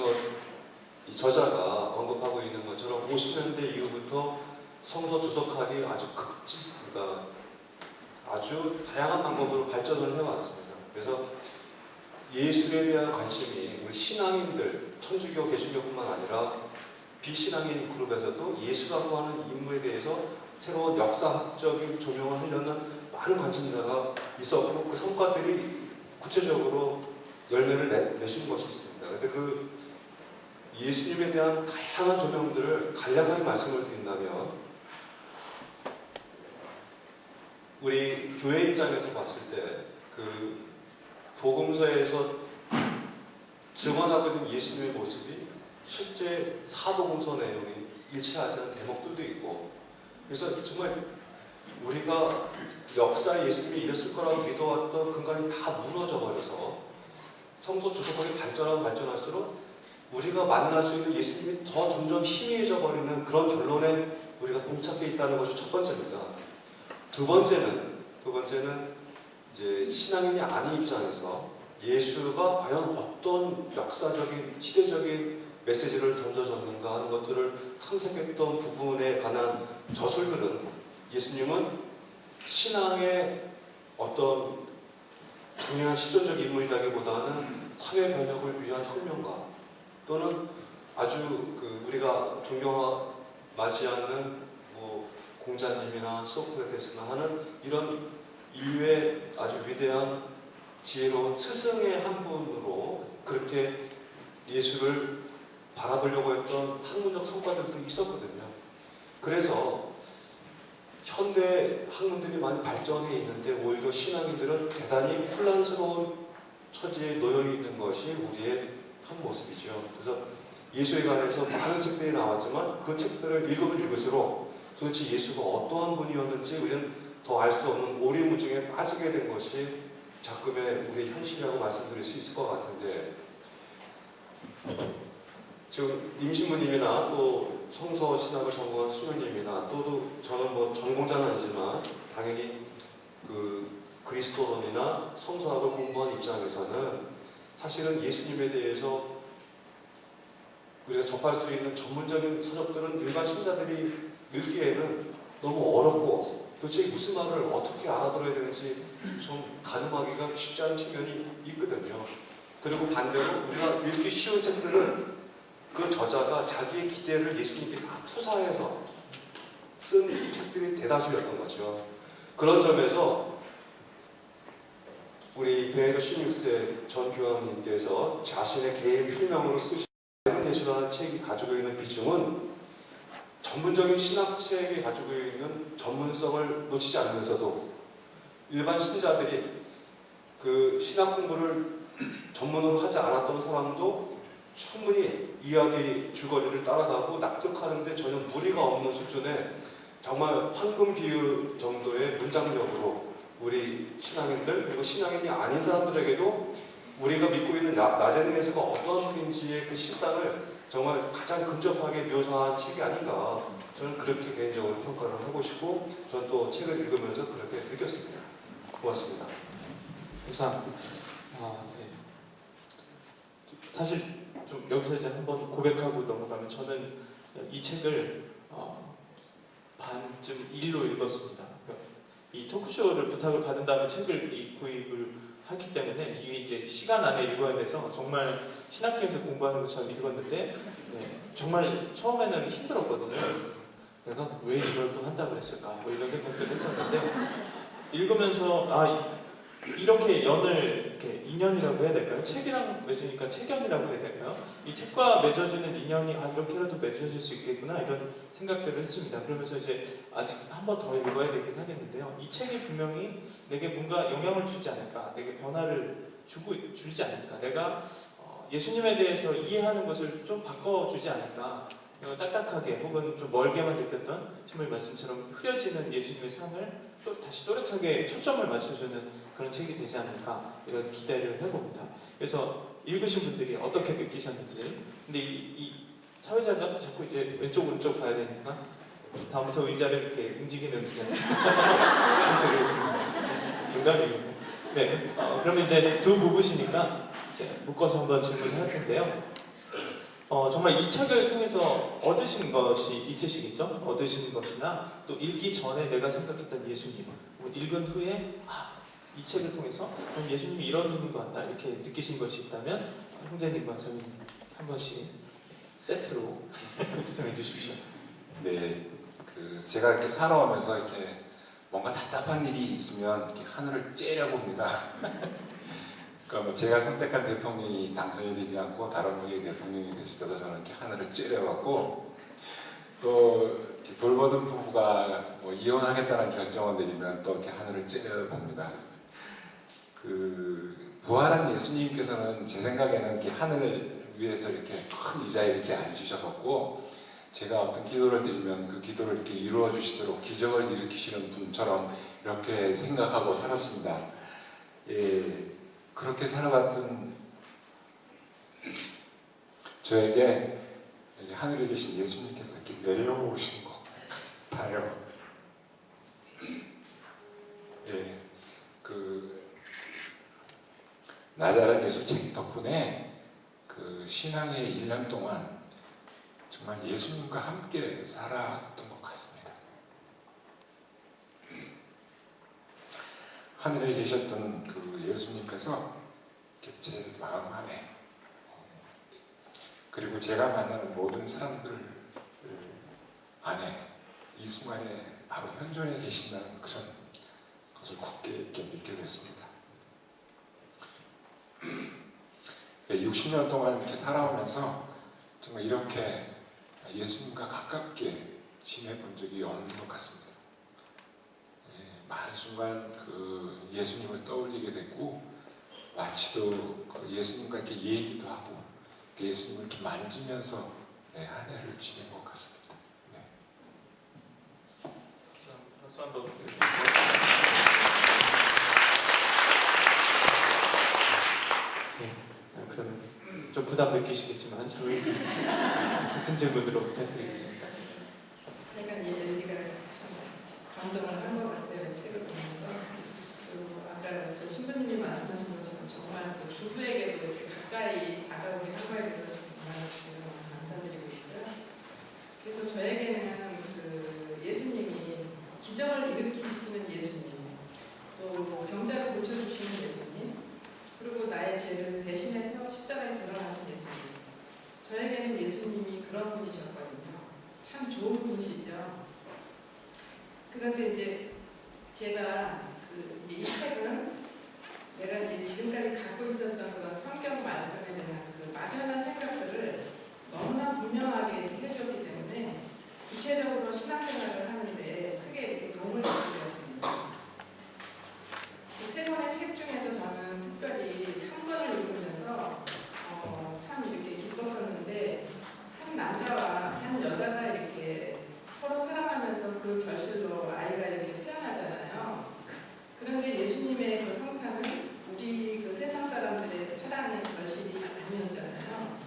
이 저자가 언급하고 있는 것처럼 50년대 이후부터 성서 주석학이 아주 그러니까 아주 다양한 방법으로 발전을 해왔습니다. 그래서 예술에 대한 관심이 우리 신앙인들, 천주교, 개신교뿐만 아니라 비신앙인 그룹에서도 예수라고 하는 인물에 대해서 새로운 역사학적인 조명을 하려는 많은 관심자가 있었고, 그 성과들이 구체적으로 열매를 맺은 것이 있습니다. 그런데 그 예수님에 대한 다양한 조명들을 간략하게 말씀을 드린다면, 우리 교회 입장에서 봤을 때 그 복음서에서 증언하고 있는 예수님의 모습이 실제 사복음서 내용이 일치하지 않은 대목들도 있고, 그래서 정말 우리가 역사에 예수님이 이랬을 거라고 믿어왔던 근간이 다 무너져 버려서 성서 주석학이 발전할수록 우리가 만날 수 있는 예수님이 더 점점 희미해져 버리는 그런 결론에 우리가 봉착해 있다는 것이 첫 번째입니다. 두 번째는 이제 신앙인이 아닌 입장에서 예수가 과연 어떤 역사적인 시대적인 메시지를 던져줬는가 하는 것들을 탐색했던 부분에 관한 저술들은, 예수님은 신앙의 어떤 중요한 시점적 인물이라기보다는 사회 변혁을 위한 혁명가, 또는 아주 우리가 존경하지 않는 뭐 공자님이나 소크라테스나 하는 이런 인류의 아주 위대한 지혜로운 스승의 한 분으로 그렇게 예수를 바라보려고 했던 학문적 성과들도 있었거든요. 그래서 현대 학문들이 많이 발전해 있는데 오히려 신앙인들은 대단히 혼란스러운 처지에 놓여 있는 것이 우리의 현 모습이죠. 그래서 예수에 관해서 많은 책들이 나왔지만 그 책들을 읽으면 읽을수록 도대체 예수가 어떠한 분이었는지 우리는 더 알 수 없는 오리무중에 빠지게 된 것이 자금의 우리의 현실이라고 말씀드릴 수 있을 것 같은데, 지금 임신부님이나 또 성서 신학을 전공한 수녀님이나 또 저는 뭐 전공자는 아니지만 당연히 그 그리스도론이나 성서학을 공부한 입장에서는 사실은 예수님에 대해서 우리가 접할 수 있는 전문적인 서적들은 일반 신자들이 읽기에는 너무 어렵고 도대체 무슨 말을 어떻게 알아들어야 되는지 좀 가늠하기가 쉽지 않은 측면이 있거든요. 그리고 반대로 우리가 읽기 쉬운 책들은 그 저자가 자기의 기대를 예수님께 다 투사해서 쓴 책들이 대다수였던 거죠. 그런 점에서 우리 베네딕토 16세 전 교황님께서 자신의 개인 필명으로 쓰신 예수라는 책이 가지고 있는 비중은 전문적인 신학책이 가지고 있는 전문성을 놓치지 않으면서도 일반 신자들이 그 신학 공부를 전문으로 하지 않았던 사람도 충분히 이야기 줄거리를 따라가고 납득하는데 전혀 무리가 없는 수준의 정말 황금 비율 정도의 문장력으로 우리 신앙인들 그리고 신앙인이 아닌 사람들에게도 우리가 믿고 있는 나자렛 예수가 어떤 분인지의 그 실상을 정말 가장 근접하게 묘사한 책이 아닌가 저는 그렇게 개인적으로 평가를 하고 싶고 저는 또 책을 읽으면서 그렇게 느꼈습니다. 고맙습니다. 감사합니다. 네. 사실 좀 여기서 이제 한번 고백하고 넘어가면 저는 이 책을 반쯤 일로 읽었습니다. 이 토크쇼를 부탁을 받은 다음에 책을 구입을 했기 때문에 이게 이제 시간 안에 읽어야 돼서 정말 신학교에서 공부하는 것처럼 읽었는데 정말 처음에는 힘들었거든요. 내가 왜 이걸 또 한다고 했을까 뭐 이런 생각들을 했었는데 읽으면서 이렇게 이렇게 인연이라고 해야 될까요? 책이랑 맺으니까 책연이라고 해야 될까요? 이 책과 맺어지는 인연이 이렇게라도 맺어질 수 있겠구나 이런 생각들을 했습니다. 그러면서 이제 아직 한 번 더 읽어야 되긴 하겠는데요. 이 책이 분명히 내게 뭔가 영향을 주지 않을까, 내게 변화를 주지 않을까, 내가 예수님에 대해서 이해하는 것을 좀 바꿔주지 않을까. 딱딱하게 혹은 좀 멀게만 느꼈던 신부님 말씀처럼 흐려지는 예수님의 삶을 또 다시 또렷하게 초점을 맞춰주는 그런 책이 되지 않을까 이런 기대를 해봅니다. 그래서 읽으신 분들이 어떻게 느끼셨는지. 근데 이 사회자가 자꾸 이제 왼쪽 오른쪽 봐야 되니까 다음부터 의자를 이렇게 움직이는 의자를 되겠습니다. 농담입니다. 네, 그러면 이제 두 부부시니까 이제 묶어서 한번 질문을 할 텐데요. 정말 이 책을 통해서 얻으신 것이 있으시겠죠? 얻으신 것이나 또 읽기 전에 내가 생각했던 예수님, 읽은 후에 이 책을 통해서 예수님이 이런 분인 것 같다 이렇게 느끼신 것이 있다면 형제님과 저희 한 번씩 세트로 말씀해 주십시오. 네, 제가 이렇게 살아오면서 이렇게 뭔가 답답한 일이 있으면 이렇게 하늘을 째려봅니다. 그러니까 제가 선택한 대통령이 당선이 되지 않고 다른 분이 대통령이 됐을 때도 저는 이렇게 하늘을 째려봤고 또 이렇게 돌보던 부부가 뭐 이혼하겠다는 결정을 내리면 또 이렇게 하늘을 째려봅니다. 부활한 예수님께서는 제 생각에는 이렇게 하늘 위에서 이렇게 큰 의자에 이렇게 앉으셔갖고 제가 어떤 기도를 드리면 그 기도를 이렇게 이루어 주시도록 기적을 일으키시는 분처럼 이렇게 생각하고 살았습니다. 그렇게 살아갔던 저에게 하늘에 계신 예수님께서 이렇게 내려오신 것 같아요. 나자렛 예수책 덕분에 신앙의 1년 동안 정말 예수님과 함께 살았던 것 같습니다. 하늘에 계셨던 예수님께서 제 마음 안에 그리고 제가 만나는 모든 사람들 안에 이 순간에 바로 현존해 계신다는 그런 것을 굳게 이렇게 믿게 됐습니다. 60년 동안 이렇게 살아오면서 정말 이렇게 예수님과 가깝게 지내본 적이 없는 것 같습니다. 많은 순간 예수님을 떠올리게 됐고 마치도 예수님과 이렇게 얘기도 하고 예수님을 이렇게 만지면서 한 해를 지낸 것 같습니다. 박수 한번 부탁드립니다. 그러면 좀 부담 느끼시겠지만 저희 같은 질문으로 부탁드리겠습니다. 약간 이 멜리가 참 감동을 한 것 같아요. 이 책을 보면서. 그리고 아까 저 신부님이 말씀하신 것처럼 정말 그 주부에게도 이렇게 가까이 다가오게 한 거에 대해서 정말 제가 감사드리고 있고요. 그래서 저에게는 그 예수님이 기적을 일으키시는 예수님, 또 병자를 고쳐주시는 예수님, 그리고 나의 죄를 대신해서 십자가에 돌아가신 예수님. 저에게는 예수님이 그런 분이셨거든요. 참 좋은 분이시죠. 그런데 이제 제가 이 책은 내가 이제 지금까지 갖고 있었던 그런 성경 말씀에 대한 그 막연한 생각들을 너무나 분명하게 이렇게 해주었기 때문에 구체적으로 신앙생활을 하는데 크게 이렇게 도움을 주게 되었습니다. 세 권의 책 중에서 저는 특별히 3권을 읽으면서 참 이렇게 기뻤었는데, 한 남자와 한 여자가 이렇게 서로 사랑하면서 그 결실로 아이가 이렇게 태어나잖아요. 그런데 예수님의 그 성탄은 우리 그 세상 사람들의 사랑의 결실이 아니었잖아요.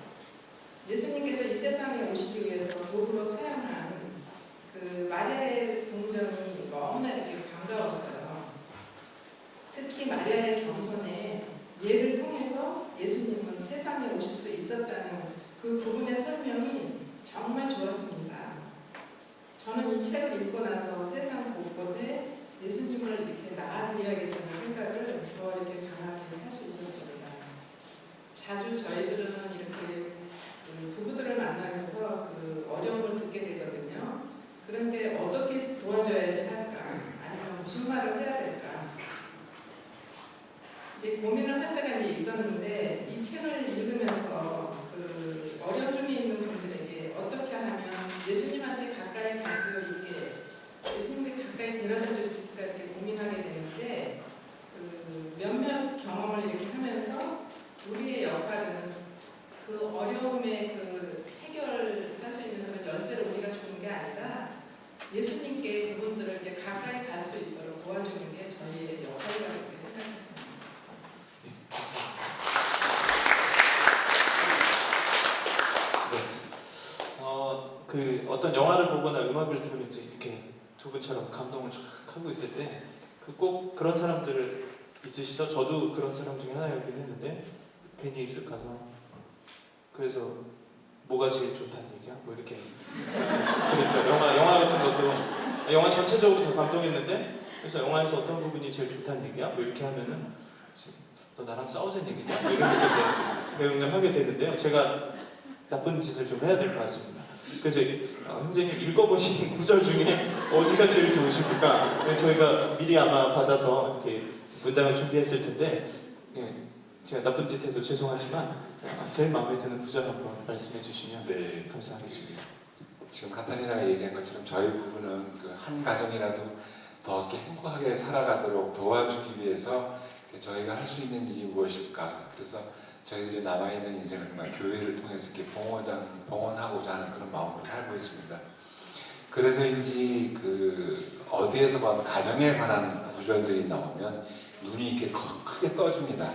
예수님께서 이 세상에 오시기 위해서 도구로 사용한 그 마리아의 동정이 너무나 이렇게 반가웠어요. 특히 마리아의 겸손에 예를 통해서 예수님은 세상에 오실 수 있었다는 그 부분의 설명이 정말 좋았습니다. 저는 이 책을 읽고 나서 세상 곳곳에 예수님을 이렇게 낳아드려야겠다는 생각을 더 이렇게 강하게 할 수 있었습니다. 자주 저희들은 이렇게 그 부부들을 만나면서 그 어려움을 듣게 되거든요. 그런데 어떻게 도와줘야지 할까? 아니면 무슨 말을 해야 될까? 이제 고민을 할 때가 이제 있었는데, 이 책을 읽으면서 그 어려움 중에 있는 분들에게 어떻게 하면 예수님한테 가까이 갈 수 있게, 예수님께 가까이 데려다 줄 수 있을까 이렇게 고민하게 되는데, 그 몇몇 경험을 이렇게 하면서 우리의 역할은 그 어려움의 그 해결할 수 있는 그런 열쇠를 우리가 주는 게 아니라 예수님께 그분들을 이렇게 가까이 갈 수 있도록 도와주는 게 저희의 역할이라고 이렇게 생각했습니다. 그 어떤 영화를 보거나 음악을 들으면서 이렇게 두 분처럼 감동을 쫙 하고 있을 때 그 꼭 그런 사람들 있으시죠? 저도 그런 사람 중에 하나였긴 했는데 괜히 쓱 가서 그래서 뭐가 제일 좋다는 얘기야? 뭐 이렇게 그렇죠. 영화 같은 것도 영화 전체적으로 다 감동했는데 그래서 영화에서 어떤 부분이 제일 좋다는 얘기야? 뭐 이렇게 하면은 너 나랑 싸우자는 얘기냐? 뭐 이러면서 이제 대응을 하게 되는데요. 제가 나쁜 짓을 좀 해야 될 것 같습니다. 그래서 형제님 읽어보신 구절 중에 어디가 제일 좋으십니까? 저희가 미리 아마 받아서 이렇게 문장을 준비했을 텐데 제가 나쁜 짓 해서 죄송하지만 제일 마음에 드는 구절 한번 말씀해 주시면 네. 감사하겠습니다. 지금 카타리나가 얘기한 것처럼 저희 부부는 그 한 가정이라도 더 이렇게 행복하게 살아가도록 도와주기 위해서 저희가 할 수 있는 일이 무엇일까? 그래서 저희들이 남아있는 인생을 정말 교회를 통해서 이렇게 봉헌하고자 하는 그런 마음으로 살고 있습니다. 그래서인지 그 어디에서 봐도 가정에 관한 구절들이 나오면 눈이 이렇게 크게 떠집니다.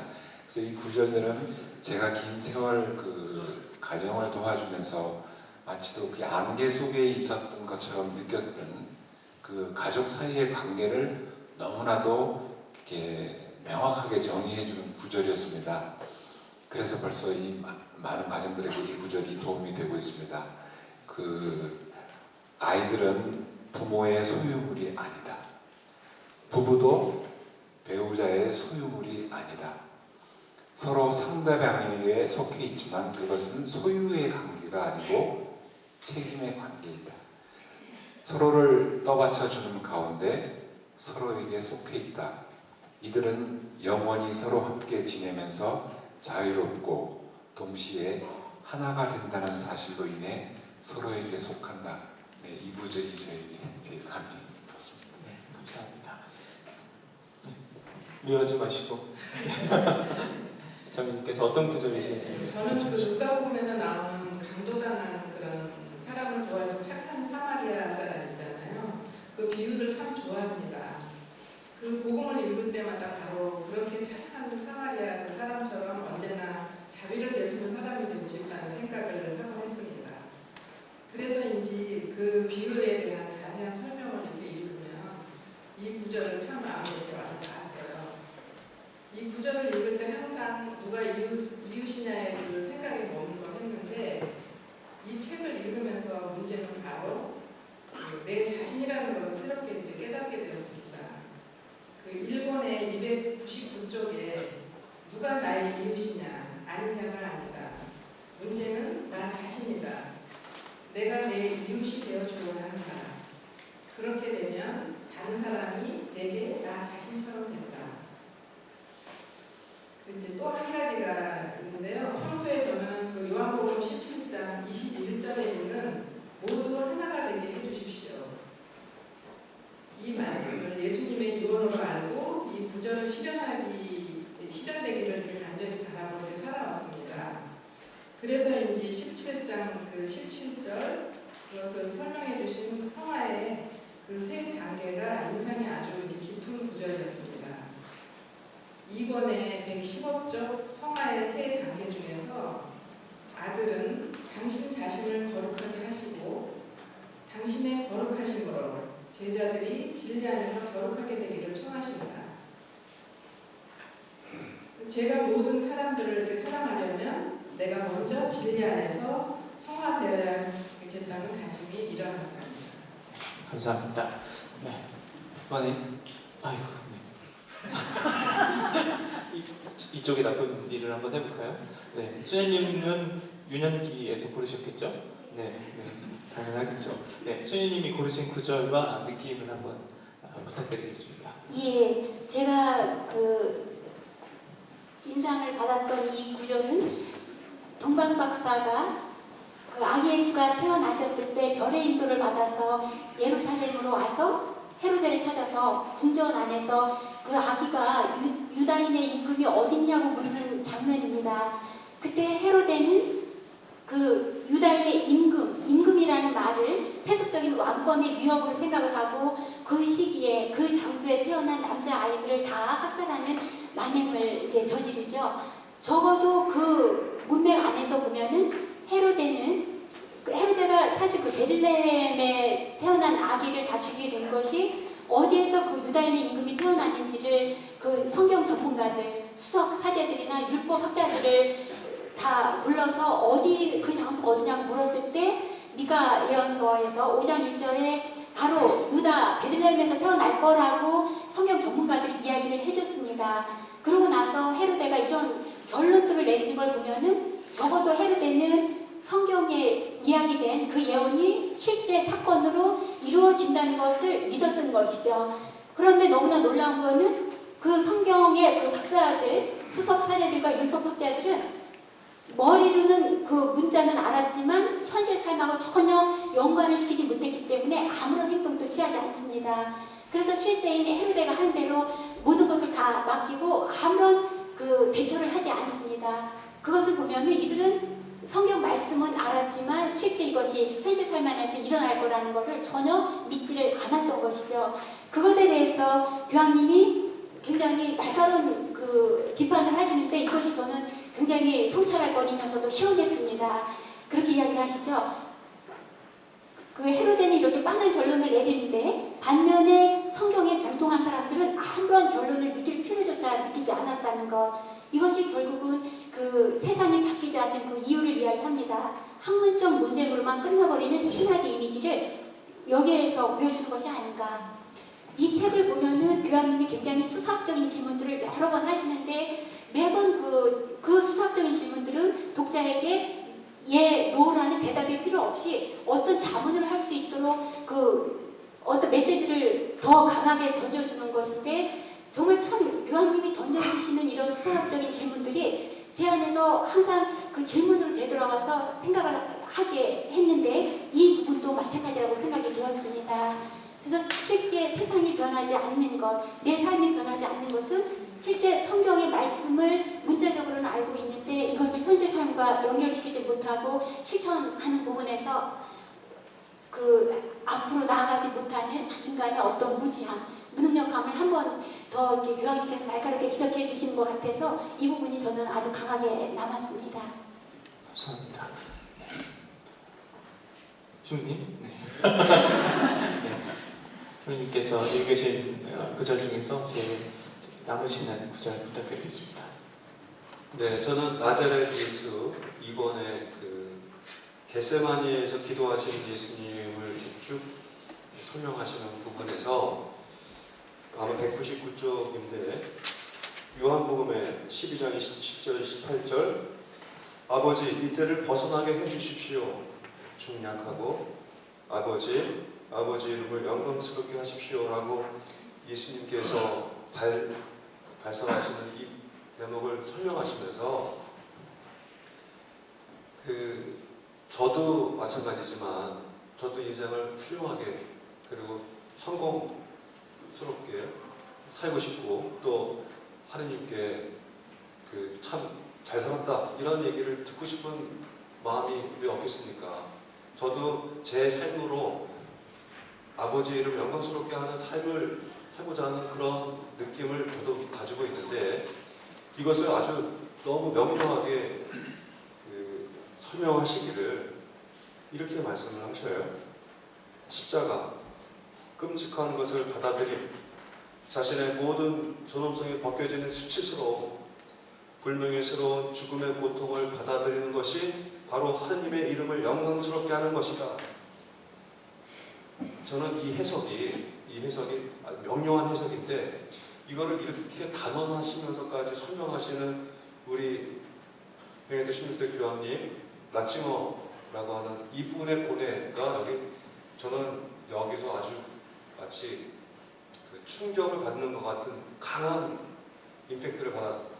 그래서 이 구절들은 제가 긴 세월 그 가정을 도와주면서 마치도 그 안개 속에 있었던 것처럼 느꼈던 그 가족 사이의 관계를 너무나도 이렇게 명확하게 정의해주는 구절이었습니다. 그래서 벌써 이 많은 가정들에게 이 구절이 도움이 되고 있습니다. 그 아이들은 부모의 소유물이 아니다. 부부도 배우자의 소유물이 아니다. 서로 상대방에게 속해 있지만 그것은 소유의 관계가 아니고 책임의 관계이다. 서로를 떠받쳐주는 가운데 서로에게 속해 있다. 이들은 영원히 서로 함께 지내면서 자유롭고 동시에 하나가 된다는 사실로 인해 서로에게 속한다. 네, 이 구절이 저에게 제일 감이 깊었습니다. 네, 감사합니다. 미워하지 마시고 장님께서 어떤 구절이세요? 저는 그 누가복음에서 나오는 강도당한 그런 사람을 도와준 착한 사마리아 사람 있잖아요. 그 비유를 참 좋아합니다. 그 복음을 읽을 때마다 바로 그렇게 착한 사마리아 그 사람처럼 언제나 자비를 베푸는 사람이 되고 싶다는 생각을 하곤 했습니다. 그래서인지 그 비율에 대한 자세한 설명을 이렇게 읽으면 이 구절을 참 마음에 이렇게 와서 닿았어요. 이 구절을 읽을 때 항상 누가 이웃이냐에 그 생각이 머물러 했는데 이 책을 읽으면서 문제는 바로 내 자신이라는 것을 새롭게 이렇게 깨닫게 되었습니다. 그 일본의 299쪽에 누가 나의 이웃이냐 아니냐가 아니다. 문제는 나 자신이다. 내가 내 이웃이 되어주어야 한다. 그렇게 되면 다른 사람이 내게 나 자신처럼 된다. 근데 또 한 가지가 있는데요. 평소에 저는 그 요한복음 17장 21절에 있는 모두 하나가 되게 해주십시오. 이 말씀을 예수님의 유언으로 알고 이 구절을 실현되기를 이렇게 간절히 바라고 이렇게 살아왔습니다. 그래서인지 17장 그 17절 그것을 설명해 주신 성화의 그 세 단계가 인상이 아주 깊은 구절이었습니다. 이번에 115쪽 성화의 세 단계 중에서 아들은 당신 자신을 거룩하게 하시고 당신의 거룩하심으로 제자들이 진리 안에서 거룩하게 되기를 청하십니다. 제가 모든 사람들을 이렇게 사랑하려면 내가 먼저 진리 안에서 성화되어야 되겠다는 다짐이 일어났습니다. 감사합니다. 네. 이번에 아이고. 네. 이쪽에 나쁜 일을 한번 해볼까요? 네. 수녀님은 유년기에서 고르셨겠죠? 네. 네. 당연하겠죠. 네. 수녀님이 고르신 구절과 느낌을 한번 부탁드리겠습니다. 예, 제가 그 인상을 받았던 이 구절은 동방 박사가 그 아기 예수가 태어나셨을 때 별의 인도를 받아서 예루살렘으로 와서 헤로데를 찾아서 궁전 안에서 그 아기가 유다인의 임금이 어딨냐고 물는 장면입니다. 그때 헤로데는 그 유다인의 임금이라는 말을 세속적인 왕권의 위협으로 생각을 하고 그 시기에 그 장소에 태어난 남자 아이들을 다 학살하는 만행을 이제 저지르죠. 적어도 그 문맥 안에서 보면은 헤로데가 사실 그 베들레헴에 태어난 아기를 다 죽이게 된 것이 어디에서 그 유다인의 임금이 태어났는지를 그 성경 전문가들, 수석 사제들이나 율법 학자들을 다 불러서 어디 그 장소가 어디냐고 물었을 때 미가 예언서에서 5장 1절에 바로 유다 베들레헴에서 태어날 거라고 성경 전문가들이 이야기를 해줬습니다. 그러고 나서 헤로데가 이런 결론들을 내리는 걸 보면은 적어도 헤로데는 성경에 이야기된 그 예언이 실제 사건으로 이루어진다는 것을 믿었던 것이죠. 그런데 너무나 놀라운 거는 그 성경의 그 박사들, 수석 사제들과 율법학자들은 머리로는 그 문자는 알았지만 현실 삶하고 전혀 연관을 시키지 못했기 때문에 아무런 행동도 취하지 않습니다. 그래서 실세인 헤로데가 한 대로 모든 것을 다 맡기고 아무런 그 대처를 하지 않습니다. 그것을 보면 이들은 성경 말씀은 알았지만 실제 이것이 현실 삶 안에서 일어날 거라는 것을 전혀 믿지를 않았던 것이죠. 그것에 대해서 교황님이 굉장히 날카로운 그 비판을 하시는데 이것이 저는 굉장히 성찰할거리면서도 시원했습니다. 그렇게 이야기하시죠. 그 헤로데는 이렇게 뻔한 결론을 내리는데 반면에 성경에 정통한 사람들은 아무런 결론을 느낄 필요조차 느끼지 않았다는 것. 이것이 결국은 그 세상이 바뀌지 않는 그 이유를 이야기합니다. 학문적 논쟁으로만 끝나버리는 신학의 이미지를 여기에서 보여주는 것이 아닌가. 이 책을 보면은 교황님이 굉장히 수학적인 질문들을 여러 번 하시는데 매번 그 수학적인 질문들은 독자에게 예, 노라는 대답이 필요 없이 어떤 자문을 할 수 있도록 그 어떤 메시지를 더 강하게 던져주는 것인데 정말 참 교황님이 던져주시는 이런 수학적인 질문들이 제 안에서 항상 그 질문으로 되돌아가서 생각을 하게 했는데 이 부분도 마찬가지라고 생각이 되었습니다. 그래서 실제 세상이 변하지 않는 것, 내 삶이 변하지 않는 것은 실제 성경의 말씀을 문자적으로는 알고 있는데 이것을 현실 삶과 연결시키지 못하고 실천하는 부분에서 그 앞으로 나아가지 못하는 인간의 어떤 무지함, 무능력감을 한 번 더 이렇게 교황님께서 날카롭게 지적해 주신 것 같아서 이 부분이 저는 아주 강하게 남았습니다. 감사합니다. 주님, 네. 주님께서 읽으신 구절 중에서 제일 남으시는 구절 부탁드리겠습니다. 네, 저는 나자렛 예수 2권의 그 겟세마니에서 기도하신 예수님을 쭉 설명하시는 부분에서 아마 199쪽인데 요한복음의 12장 27절 28절 아버지 이때를 벗어나게 해주십시오. 중약하고 아버지 이름을 영광스럽게 하십시오라고 예수님께서 발설하시는 이 대목을 설명하시면서 저도 마찬가지지만 저도 인생을 훌륭하게 그리고 성공스럽게 살고 싶고 또 하느님께 참 잘 살았다 이런 얘기를 듣고 싶은 마음이 왜 없겠습니까? 저도 제 삶으로 아버지 이름 영광스럽게 하는 삶을 살고자 하는 그런 느낌을 저도 가지고 있는데 이것을 아주 너무 명료하게 설명하시기를 이렇게 말씀을 하셔요. 십자가, 끔찍한 것을 받아들임, 자신의 모든 존엄성이 벗겨지는 수치스러움, 불명예스러운 죽음의 고통을 받아들이는 것이 바로 하나님의 이름을 영광스럽게 하는 것이다. 저는 이 해석이 명료한 해석인데 이거를 이렇게 단언하시면서까지 설명하시는 우리 베네딕트 16세 교황님 라칭어라고 하는 이분의 고뇌가 저는 여기서 아주 마치 충격을 받는 것 같은 강한 임팩트를 받았습니다.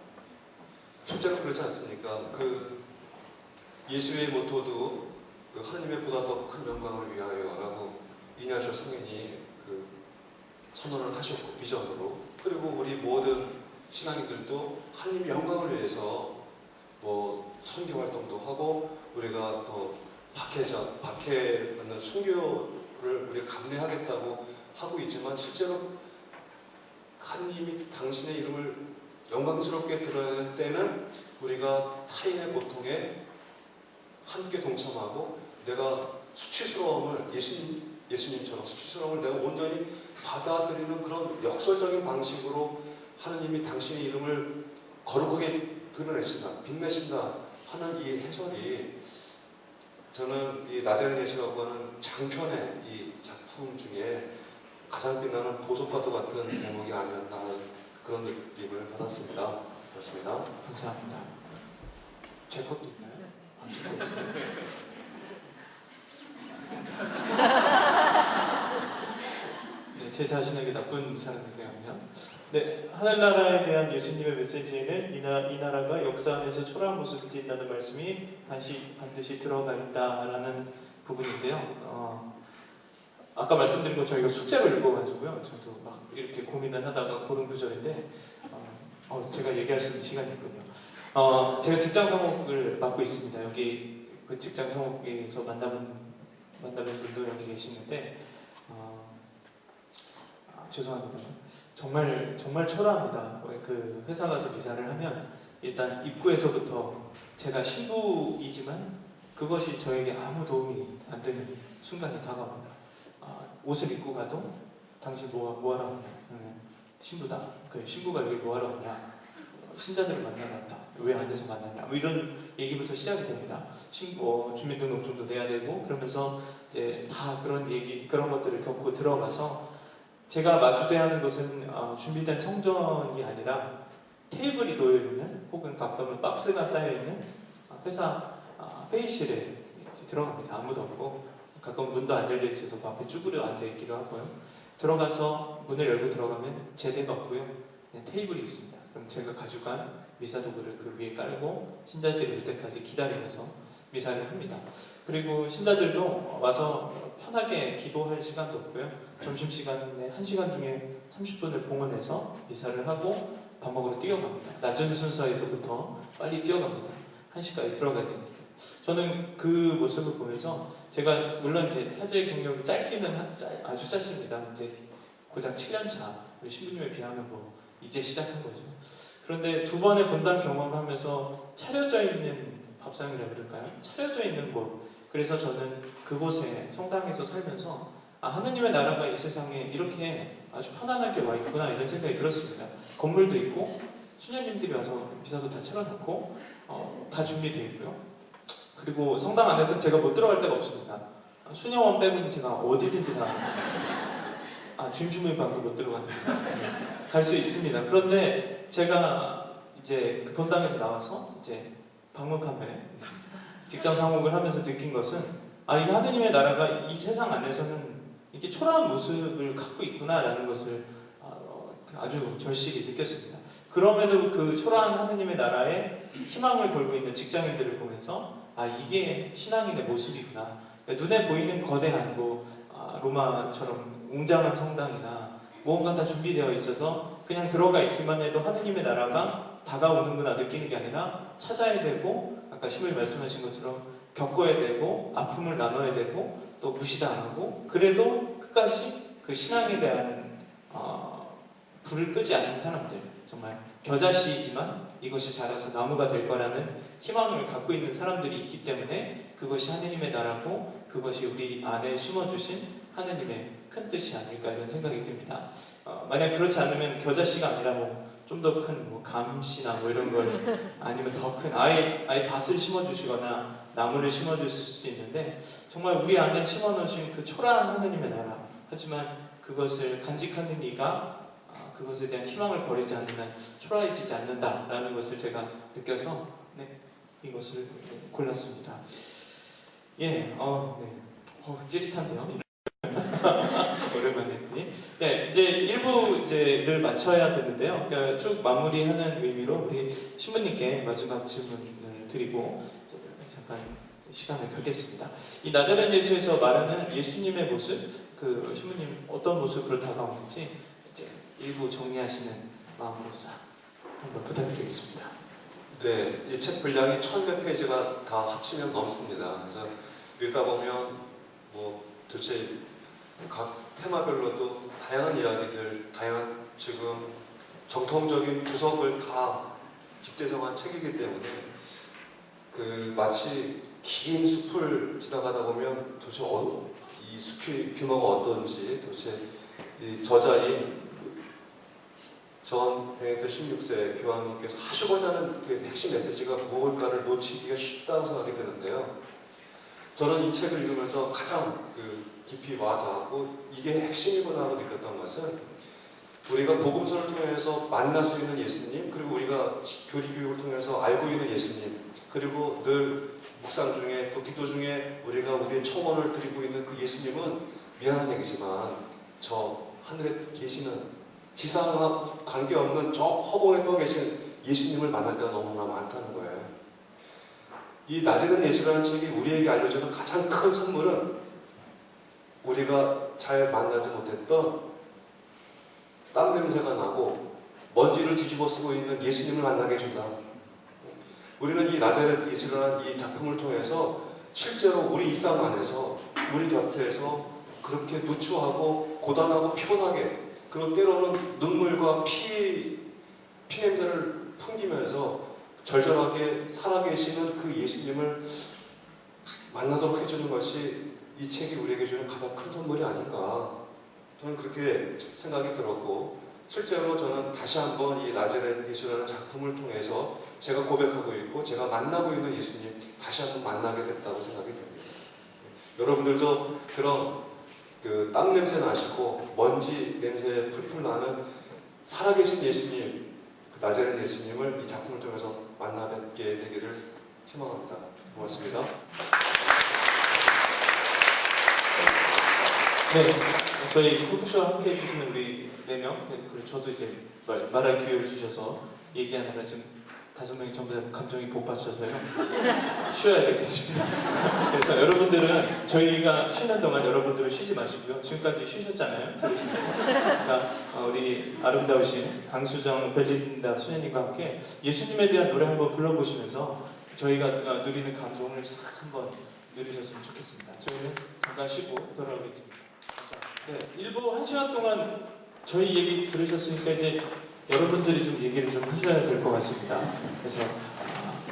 실제로 그렇지 않습니까? 예수의 모토도 하나님의 보다 더 큰 영광을 위하여라고 이냐시오 성인이 선언을 하셨고 비전으로 그리고 우리 모든 신앙인들도 하나님의 영광을 위해서 선교 활동도 하고 우리가 더 박해받는 순교를 우리가 감내하겠다고 하고 있지만 실제로 하나님이 당신의 이름을 영광스럽게 드러야 할 때는 우리가 타인의 고통에 함께 동참하고 내가 수치스러움을 예수님처럼 수치스러움을 내가 온전히 받아들이는 그런 역설적인 방식으로 하나님이 당신의 이름을 거룩하게 드러내신다, 빛내신다 하는 이 해설이 저는 이 나자렛 예수라고 하는 장편의 이 작품 중에 가장 빛나는 보석과도 같은 대목이 아니었나 하는 그런 느낌을 받았습니다. 그렇습니다. 감사합니다. 제 것도 있나요? 제 거 있어요. 네, 제 자신에게 나쁜 사람에 대하면 하늘나라에 대한 예수님의 메시지에는 이 나라가 역사 안에서 초라한 모습을 띈다는 말씀이 반드시 들어가 있다라는 부분인데요. 아까 말씀드린 것 저희가 숙제로 읽어가지고요. 저도 막 이렇게 고민을 하다가 고른 구절인데 제가 얘기할 수 있는 시간이 있군요. 제가 직장 사목을 맡고 있습니다. 여기 그 직장 사목에서 만나는 분도 여기 계시는데 죄송합니다. 정말 초라합니다. 그 회사 가서 미사를 하면 일단 입구에서부터 제가 신부이지만 그것이 저에게 아무 도움이 안 되는 순간이 다가옵니다. 옷을 입고 가도 당신 뭐하러 왔냐? 신부다. 신부가 여기 뭐하러 왔냐? 신자들을 만나러 왔다. 왜 안에서 만났냐? 이런 얘기부터 시작이 됩니다. 주민등록증도 내야 되고 그러면서 이제 다 그런 것들을 겪고 들어가서 제가 마주대하는 것은 준비된 성전이 아니라 테이블이 놓여 있는 혹은 가끔은 박스가 쌓여 있는 회사 회의실에 들어갑니다. 아무도 없고 가끔 문도 안 열려 있어서 그 앞에 쭈그려 앉아 있기도 하고요. 들어가서 문을 열고 들어가면 제대가 없고요. 그냥 테이블이 있습니다. 그럼 제가 가져간 미사 도구를 그 위에 깔고 신자들이 올 때까지 기다리면서 미사를 합니다. 그리고 신자들도 와서 편하게 기도할 시간도 없고요. 점심시간에 1시간 중에 30분을 봉헌해서 미사를 하고 밥 먹으러 뛰어갑니다. 낮은 순서에서부터 빨리 뛰어갑니다. 1시까지 들어가야 되니까. 저는 그 모습을 보면서 제가 물론 이제 사제의 경력이 짧기는 아주 짧습니다. 이제 고작 7년차 신부님에 비하면 뭐 이제 시작한 거죠. 그런데 두 번의 본당 경험을 하면서 차려져 있는 밥상이라 그럴까요? 차려져 있는 곳. 그래서 저는 그곳에 성당에서 살면서 하느님의 나라가 이 세상에 이렇게 아주 편안하게 와 있구나 이런 생각이 들었습니다. 건물도 있고 수녀님들이 와서 비사도 다 차려놓고 다 준비되어 있고요. 그리고 성당 안에서 제가 못 들어갈 데가 없습니다. 수녀원 빼고는 제가 어디든지 다 주임주무방도 못 들어갔는데 갈 수 있습니다. 그런데 제가 이제 그 본당에서 나와서 이제 방문 판매 직장 상옥을 하면서 느낀 것은 이 하느님의 나라가 이 세상 안에서는 이렇게 초라한 모습을 갖고 있구나라는 것을 아주 절실히 느꼈습니다. 그럼에도 그 초라한 하느님의 나라에 희망을 걸고 있는 직장인들을 보면서 이게 신앙인의 모습이구나. 눈에 보이는 거대한 로마처럼 웅장한 성당이나 무언가 다 준비되어 있어서 그냥 들어가 있기만 해도 하느님의 나라가 다가오는구나 느끼는 게 아니라 찾아야 되고 아까 신부님 말씀하신 것처럼 겪어야 되고 아픔을 나눠야 되고 또 무시당하고 그래도 끝까지 그 신앙에 대한 불을 끄지 않는 사람들, 정말 겨자씨이지만 이것이 자라서 나무가 될 거라는 희망을 갖고 있는 사람들이 있기 때문에 그것이 하느님의 나라고 그것이 우리 안에 심어주신 하느님의 큰 뜻이 아닐까 이런 생각이 듭니다. 만약 그렇지 않으면 겨자씨가 아니라 좀 더 큰 감씨나 이런 걸 아니면 더 큰 아예 밭을 심어주시거나 나무를 심어주실 수도 있는데 정말 우리 안에 심어놓으신 그 초라한 하느님의 나라 하지만 그것을 간직하는 이가 그것에 대한 희망을 버리지 않는 한 초라해지지 않는다라는 것을 제가 느껴서 이것을 골랐습니다. 찌릿한데요. 오랜만에 했더니 이제 1부를 마쳐야 되는데요. 그러니까 쭉 마무리하는 의미로 우리 신부님께 마지막 질문을 드리고 잠깐 시간을 갖겠습니다. 이 나자렛 예수에서 말하는 예수님의 모습, 그 신부님 어떤 모습으로 다가오는지 이제 일부 정리하시는 마음으로서 한번 부탁드리겠습니다. 네, 이 책 분량이 1100페이지가 다 합치면 넘습니다. 그래서 읽다 보면 도대체 각 테마별로도 다양한 이야기들, 다양한 지금 정통적인 주석을 다 집대성한 책이기 때문에 마치 긴 숲을 지나가다 보면 도대체 이 숲의 규모가 어떤지 도대체 이 저자인 전 베네딕토 16세 교황님께서 하시고자 하는 그 핵심 메시지가 무엇일까를 놓치기가 쉽다고 생각이 드는데요. 저는 이 책을 읽으면서 가장 깊이 와닿고 이게 핵심이구나 하고 느꼈던 것은 우리가 복음서를 통해서 만날 수 있는 예수님, 그리고 우리가 교리 교육을 통해서 알고 있는 예수님, 그리고 늘 묵상 중에 또 기도 중에 우리가 우리의 청원을 드리고 있는 그 예수님은 미안한 얘기지만 저 하늘에 계시는 지상과 관계없는 저 허공에 떠 계신 예수님을 만날 때가 너무나 많다는 거예요. 이 나자렛 예수라는 책이 우리에게 알려주는 가장 큰 선물은 우리가 잘 만나지 못했던 땀 냄새가 나고 먼지를 뒤집어 쓰고 있는 예수님을 만나게 해준다. 우리는 이 나자렛 예수라는 이 작품을 통해서 실제로 우리 일상 안에서 우리 곁에서 그렇게 누추하고 고단하고 피곤하게 그리고 때로는 눈물과 피 냄새를 풍기면서 절절하게 살아계시는 그 예수님을 만나도록 해주는 것이 이 책이 우리에게 주는 가장 큰 선물이 아닌가 저는 그렇게 생각이 들었고 실제로 저는 다시 한번 이 나자렛 예수라는 작품을 통해서 제가 고백하고 있고 제가 만나고 있는 예수님 다시 한번 만나게 됐다고 생각이 듭니다. 여러분들도 그런 땀 냄새 나시고 먼지 냄새 풀풀 나는 살아계신 예수님, 나자렛 예수님을 이 작품을 통해서 만나 뵙게 되기를 희망합니다. 고맙습니다. 네, 저희 토크쇼 함께 해주시는 우리 4명, 그리고 저도 이제 말할 기회를 주셔서 얘기하느라 지금 5명이 전부 다 감정이 복받쳐서요. 쉬어야 되겠습니다. 그래서 여러분들은 저희가 쉬는 동안 여러분들은 쉬지 마시고요. 지금까지 쉬셨잖아요. 들으시면서. 그러니까 우리 아름다우신 강수정 벨린다 수녀님과 함께 예수님에 대한 노래 한번 불러보시면서 저희가 누리는 감동을 싹 한번 누리셨으면 좋겠습니다. 저희는 잠깐 쉬고 돌아오겠습니다. 네, 일부 1시간 동안 저희 얘기 들으셨으니까 이제 여러분들이 좀 얘기를 좀 하셔야 될 것 같습니다. 그래서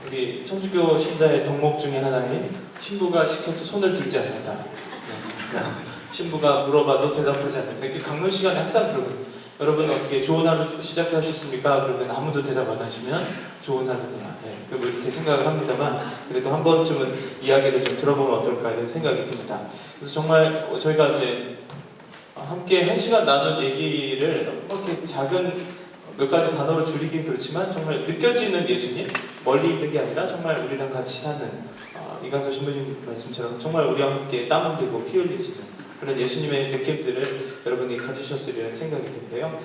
우리 천주교 신자의 덕목 중에 하나인 신부가 시켜도 손을 들지 않는다. 신부가 물어봐도 대답하지 않는다. 이렇게 강론 시간에 항상 그러거든요. 여러분 어떻게 좋은 하루 시작하셨습니까? 그러면 아무도 대답 안 하시면 좋은 하루구나. 네, 이렇게 생각을 합니다만 그래도 한 번쯤은 이야기를 좀 들어보면 어떨까 이런 생각이 듭니다. 그래서 정말 저희가 이제 함께 1시간 나눈 얘기를 이렇게 작은 몇 가지 단어로 줄이긴 그렇지만 정말 느껴지는 예수님, 멀리 있는 게 아니라 정말 우리랑 같이 사는 이강서 신부님 말씀처럼 정말 우리와 함께 땀 흘리고 피 흘리시는 그런 예수님의 느낌들을 여러분이 가지셨으리라는 생각이 드는데요.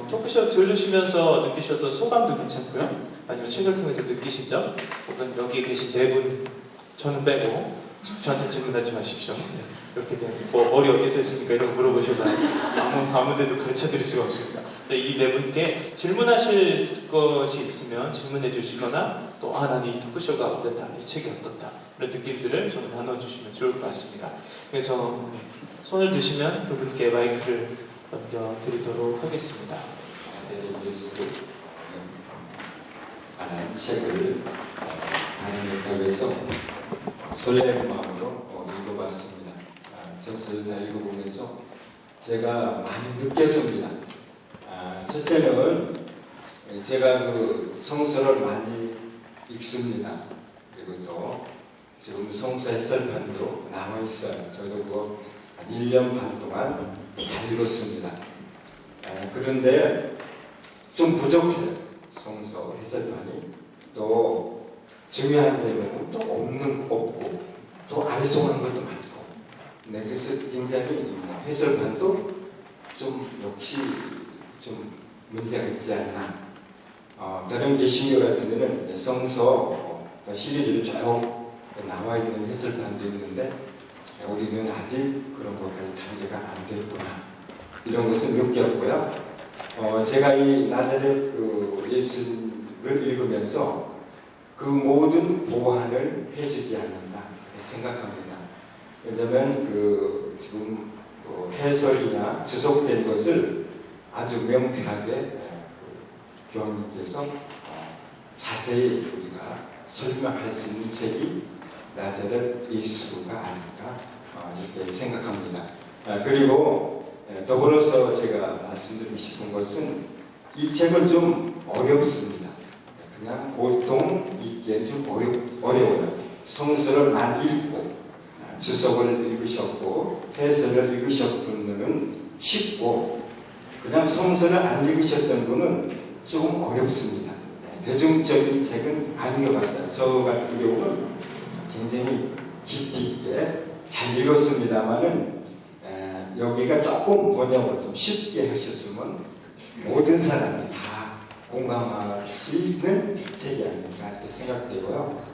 토크쇼 들으시면서 느끼셨던 소감도 괜찮고요. 아니면 책을 통해서 느끼신 점, 혹은 여기 계신 네 분, 저는 빼고 저한테 질문하지 마십시오. 네, 이렇게 되면 머리 어디서 했습니까? 이런 거 물어보셔도 아무데도 가르쳐드릴 수가 없습니다. 이 네 분께 질문하실 것이 있으면 질문해 주시거나 또 난 이 토크쇼가 어땠다, 이 책이 어떻다 이런 느낌들을 좀 나눠주시면 좋을 것 같습니다. 그래서 손을 드시면 그분께 마이크를 넘겨드리도록 하겠습니다. 하나의 책을 하나님에 위해서 설레는 마음으로 읽어봤습니다. 전체를 다 읽어보면서 제가 많이 느꼈습니다. 첫째는 제가 그 성서를 많이 읽습니다. 그리고 또 지금 성서 해설판도 남아있어요. 저도 그거 한 1년 반 동안 다 읽었습니다. 그런데 좀 부족해요. 성서 해설판이. 또 중요한 데는 또 없고 또 아리송한 것도 많고. 네, 그래서 굉장히 해설판도 좀 역시 좀 문제가 있지 않나. 다른 개신교 같은 데는 성서 시리즈로 쭉 나와 있는 해설판도 있는데 우리는 아직 그런 것까지 단계가 안 됐구나. 이런 것을 느꼈고요. 제가 이 나자렛 그 예수를 읽으면서 그 모든 보완을 해주지 않는다 생각합니다. 왜냐하면 그 지금 해설이나 주석된 것을 아주 명쾌하게 교황님께서 자세히 우리가 설명할 수 있는 책이 나자렛 예수가 아닐까 이렇게 생각합니다. 그리고 더불어서 제가 말씀드리고 싶은 것은 이 책은 좀 어렵습니다. 그냥 보통 읽기엔 좀 어려워요. 성서를 많이 읽고 주석을 읽으셨고 해설을 읽으셨던 분은 쉽고 그냥 성서를 안 읽으셨던 분은 조금 어렵습니다. 대중적인 책은 안 읽어봤어요. 저 같은 경우는 굉장히 깊이 있게 잘 읽었습니다만은 여기가 조금 번역을 좀 쉽게 하셨으면 모든 사람이 다 공감할 수 있는 책이 아닌가 이렇게 생각되고요.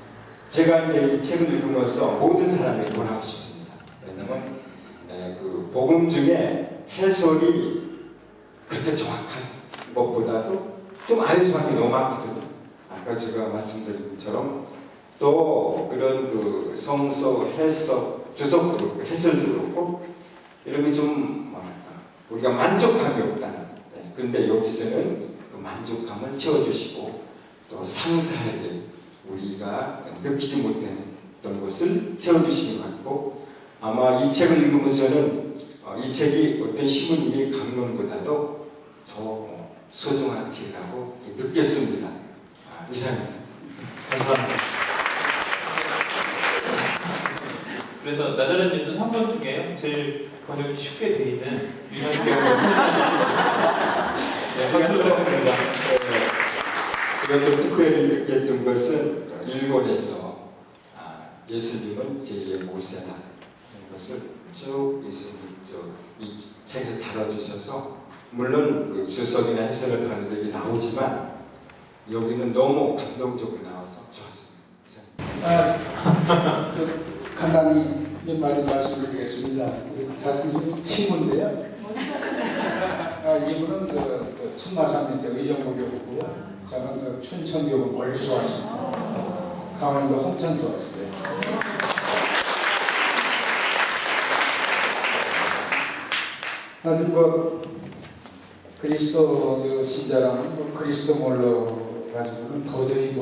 제가 이제 이 책을 읽으면서 모든 사람이 권하고 싶습니다. 왜냐하면 그 복음 중에 해설이 그렇게 정확한 것보다도 좀 아리송한 게 너무 많거든요. 아까 제가 말씀드린 것처럼 또 그런 그 성서 해석 주석도 그렇고 해설도 그렇고 이런 게 좀 우리가 만족감이 없다는. 그런데 여기서는 그 만족감을 채워주시고 또 상세하게 우리가 느끼지 못했던 것을 채워주시는 것 같고 아마 이 책을 읽으면서는 이 책이 어떤 신부님이 강론보다도 더 소중한 책이라고 느꼈습니다. 이상입니다. 감사합니다. 그래서 나자렛 예수 3번 중에 제일 번역이 쉽게 돼 있는 유일한 경우가 생각하겠습니다. 네, 박수 부탁드립니다. 제가 또 특별히 느꼈던 것은 일본에서 예수님은 제2의 모세다 이런 것을 쭉 예수님 이 책에 다뤄주셔서 물론 그 주석이나 해설을 하는 데이 나오지만 여기는 너무 감동적으로 나와서 좋았습니다. 간단히 몇 마디 말씀드리겠습니다. 사실 이 친구인데요. 이분은 그 천마산 밑에 의정부교구고 저는 그 춘천교구 멀리서 왔습니다. 강원도 홍천서 왔어요. 하여튼 그리스도 신자라면 그리스도 몰라 가지고는 도저히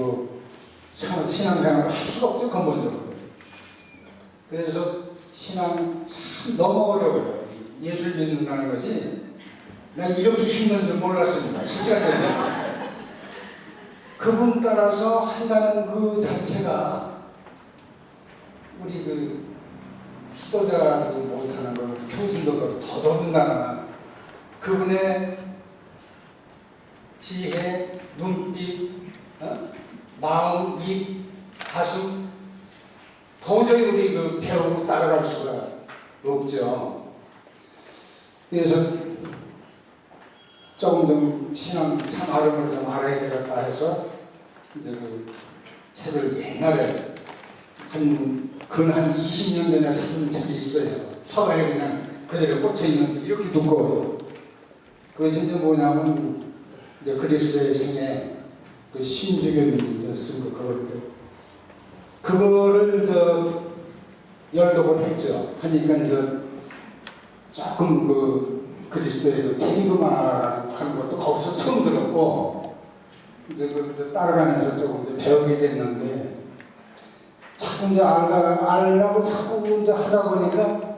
신앙생활을 할 수가 없죠, 근본적으로. 그래서 신앙 참 너무 어려워요. 예수를 믿는다는 것이 나 이렇게 힘든 줄 몰랐습니다. 솔직하게. 그분 따라서 한다는 그 자체가 우리 수도자들이 못하는 걸 평신도도 더더군다나 그분의 지혜, 눈빛, 마음, 입, 가슴 도저히 우리 배우고 따라갈 수가 없죠. 그래서 조금 좀 신앙 참 아름을 좀 알아야 되겠다 해서 이제 책을 옛날에 한 20년 전에 산 책이 있어요. 서가에 그냥 그대로 꽂혀 있는 책 이렇게 두꺼워요. 그것이 이제 뭐냐면 이제 그리스도의 생애 신주교님이 쓴 그거를 열독을 했죠. 하니까 조금 그리스도의 테리그마라는 것도 거기서 처음 들었고 이제 따라가면서 조금 배우게 됐는데 자꾸 이제 알려고 자꾸 이제 하다 보니까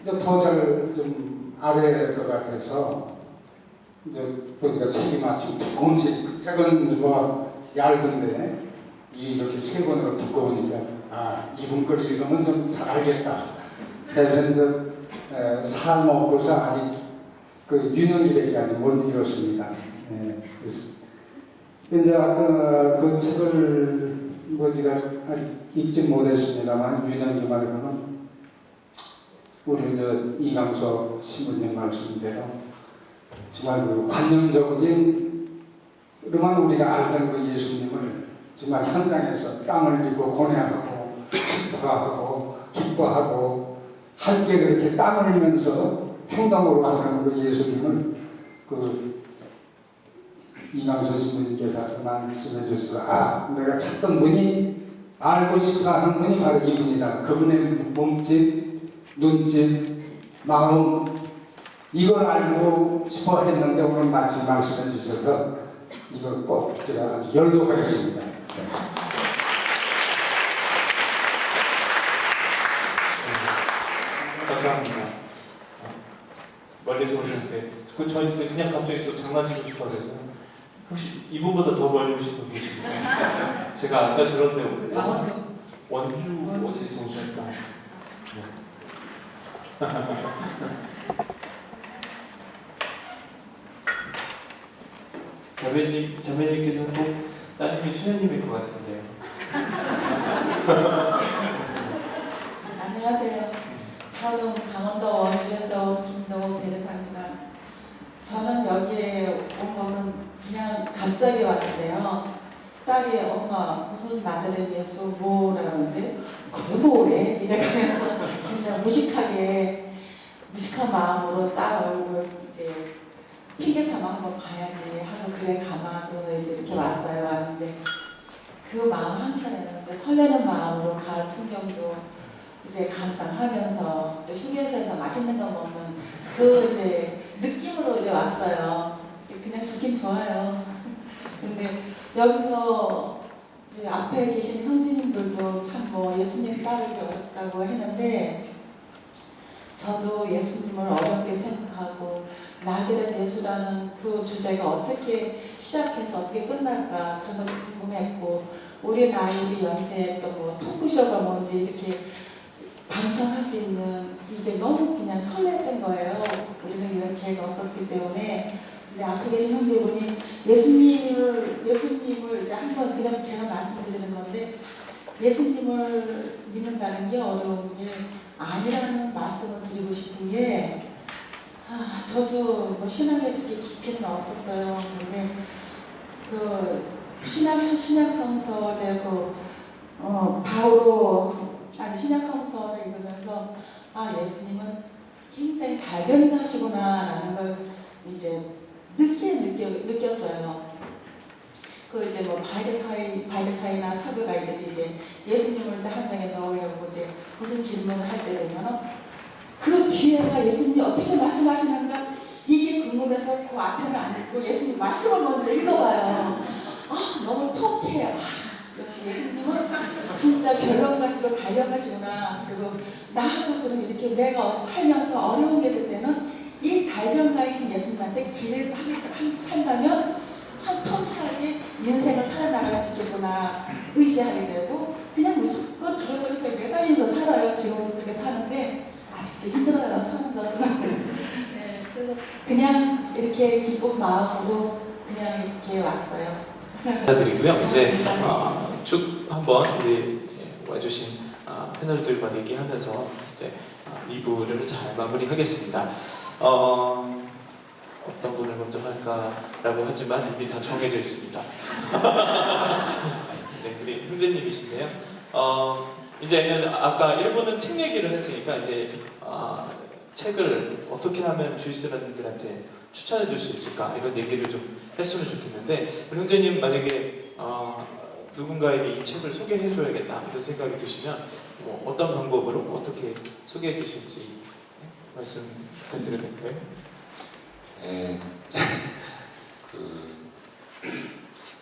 이제 더 잘 좀 알아야 될 것 같아서 이제 보니까 책이 마침 두꺼운 책은 얇은데 이렇게 세 권으로 두꺼우니까 이분 걸 읽으면 좀 잘 알겠다. 그래서 이제 살 먹고서 아직 유년기밖에 아직 못 읽었습니다. 그래서 이제 그 책을 제가 아직 읽지 못했습니다만 유년기 말고는 우리 이강서 신부님 말씀대로 정말 관념적인 그만 우리가 알던 그 예수님을 정말 현장에서 땀을 흘리고 고뇌하고 기뻐하고 함께 그렇게 땀을 흘리면서 행동으로 하는 그 예수님을 이강서 신부님께서 말씀해 주셔서 내가 찾던 분이 알고 싶어 하는 분이 바로 이분이다. 그분의 몸짓, 눈짓, 마음 이걸 알고 싶어 했는데 오늘 마침 말씀해 주셔서 이걸 꼭 제가 아주 열독하겠습니다. 감사합니다. 멀리서 오셨는데 저희 그냥 갑자기 또 장난치고 싶어 그래서 혹시 이분보다 더 멀리 오신 분 계십니까? 제가 아까 들었는데 원주 어디서 오셨다. 자매님께서는 꼭 따님이 수녀님일 것 같은데요. 안녕하세요. 저는 강원도 원주에서 김동호 베르사입니다. 저는 여기에 온 것은 그냥 갑자기 왔는데요. 딸이 엄마 무슨 나자렛 예수 뭐라는데 그게 뭐래? 이래가면서 진짜 무식한 마음으로 딸 얼굴 이제 핑계 삼아 한번 봐야지 하고 그래 가마로 이제 이렇게 왔는데 그 마음 한켠에는 설레는 마음으로 가을 풍경도 이제 감상하면서 또 휴게소에서 맛있는 거 먹는 그 이제 느낌으로 이제 왔어요. 그냥 좋긴 좋아요. 근데 여기서 이제 앞에 계신 형제님들도 참 예수님 따르기 어렵다고 했는데 저도 예수님을 어렵게 생각하고 나즈렛 예수라는 그 주제가 어떻게 시작해서 어떻게 끝날까 그런 것도 궁금했고 우리 나이 우리 연세에 또 토크쇼가 뭔지 이렇게 방청할 수 있는 이게 너무 그냥 설렜던 거예요. 우리는 이런 기회가 없었기 때문에. 근데 앞에 계신 형제분이 예수님을 이제 한번 그냥 제가 말씀드리는 건데 예수님을 믿는다는 게 어려운 게 아니라는 말씀을 드리고 싶은 게 저도 신앙에 그렇게 깊이는 없었어요. 근데 신약성서 이제 신약성서를 읽으면서 예수님은 굉장히 달변가시구나라는 걸 이제 느꼈어요. 이제 바리사이나 사두가이들이 이제 예수님을 이제 한 장에 넣으려고 이제 무슨 질문을 할 때 되면 그 뒤에가 예수님이 어떻게 말씀하시는가 이게 궁금해서 그 앞편을 안 읽고 예수님 말씀을 먼저 읽어봐요. 아, 너무 통쾌해요. 아, 역시 예수님은 진짜 변론가시고 달변가시구나. 그리고 나도 그럼 이렇게 내가 살면서 어려운 게 있을 때는 이 달변가이신 예수님한테 기대서 산다면 참 통쾌하게 인생을 살아나갈 수 있겠구나 의지하게 되고 그냥 무조건 그것으로 매달리면서 살아요. 지금 그렇게 사는데 아직도 힘들어요. 사는 것은. 네, 그래서 그냥 이렇게 기쁜 마음으로 그냥 이렇게 왔어요. 감사드리고요. 이제 쭉 한번 우리 이제 와주신 패널들과 얘기하면서 이제 2부를 잘 마무리하겠습니다. 어떤 분을 먼저 할까라고 하지만 이미 다 정해져 있습니다. 네, 우리 형제님이신데요. 이제는 아까 1부는 책 얘기를 했으니까 이제 책을 어떻게 하면 주이스라님들한테 추천해 줄 수 있을까 이런 얘기를 좀 했으면 좋겠는데 우리 형제님 만약에 누군가에게 이 책을 소개해 줘야겠다 이런 생각이 드시면 뭐 어떤 방법으로 어떻게 소개해 주실지 말씀 부탁드려도 될까요?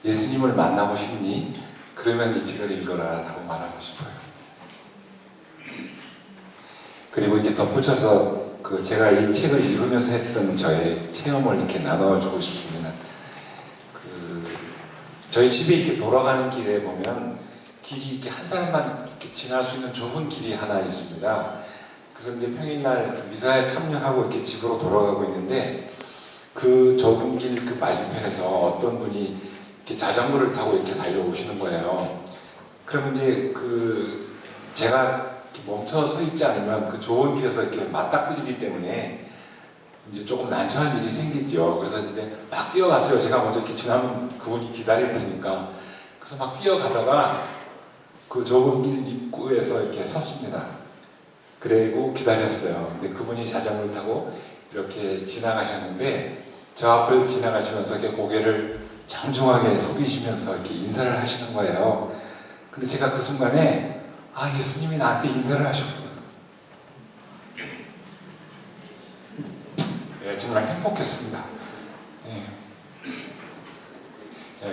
예수님을 만나고 싶니? 그러면 이 책을 읽어라 라고 말하고 싶어요. 그리고 이렇게 덧붙여서 제가 이 책을 읽으면서 했던 저의 체험을 이렇게 나눠주고 싶습니다. 저희 집에 이렇게 돌아가는 길에 보면 길이 이렇게 한 사람만 이렇게 지날 수 있는 좁은 길이 하나 있습니다. 그래서 이제 평일날 미사에 참여하고 이렇게 집으로 돌아가고 있는데 그 좁은 길 그 맞은편에서 어떤 분이 이렇게 자전거를 타고 이렇게 달려오시는 거예요. 그러면 이제 제가 멈춰 서 있지 않으면 그 좁은 길에서 이렇게 맞닥뜨리기 때문에 이제 조금 난처한 일이 생기죠. 그래서 이제 막 뛰어갔어요. 제가 먼저 이렇게 지나면 그분이 기다릴 테니까. 그래서 막 뛰어가다가 그 좁은 길 입구에서 이렇게 섰습니다. 그리고 기다렸어요. 근데 그분이 자전거를 타고 이렇게 지나가셨는데 저 앞을 지나가시면서 이렇게 고개를 정중하게 숙이시면서 이렇게 인사를 하시는 거예요. 근데 제가 그 순간에 예수님이 나한테 인사를 하셨구나. 네, 정말 행복했습니다.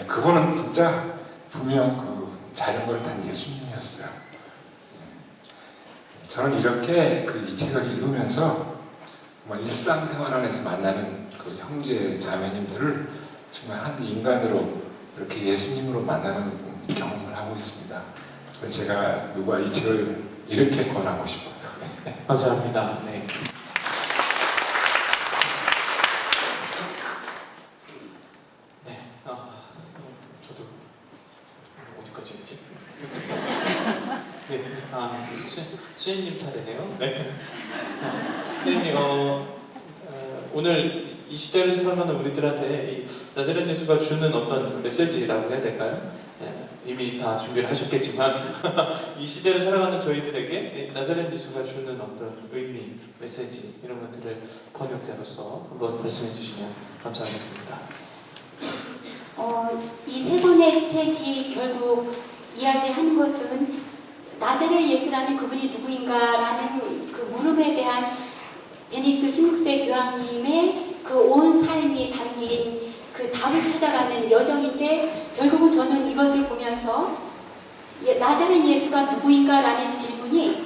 그거는 진짜 분명 자전거를 탄 예수님이었어요. 저는 이렇게 이 책을 읽으면서 정말 일상생활 안에서 만나는 그 형제 자매님들을 정말 한 인간으로 이렇게 예수님으로 만나는 경험을 하고 있습니다. 그래서 제가 누가 이 책을 이렇게 권하고 싶어요. 감사합니다. 네. 네. 저도 어디까지 했지? 네. 수현님 차례네요. 네. 선생님, 오늘 이 시대를 생각하는 우리들한테 이 나자렛 예수가 주는 어떤 메시지라고 해야 될까요? 네, 이미 다 준비를 하셨겠지만 이 시대를 살아가는 저희들에게 나자렛 예수가 주는 어떤 의미, 메시지 이런 것들을 번역자로서 한번 말씀해 주시면 감사하겠습니다. 이 세 권의 책이 결국 이야기하는 것은 나자렛 예수라는 그분이 누구인가라는 그 물음에 대한 베네딕토 16세 교황님의 그 온 삶이 담긴 그 답을 찾아가는 여정인데 결국은 저는 이것을 보면서 나자렛 예수가 누구인가라는 질문이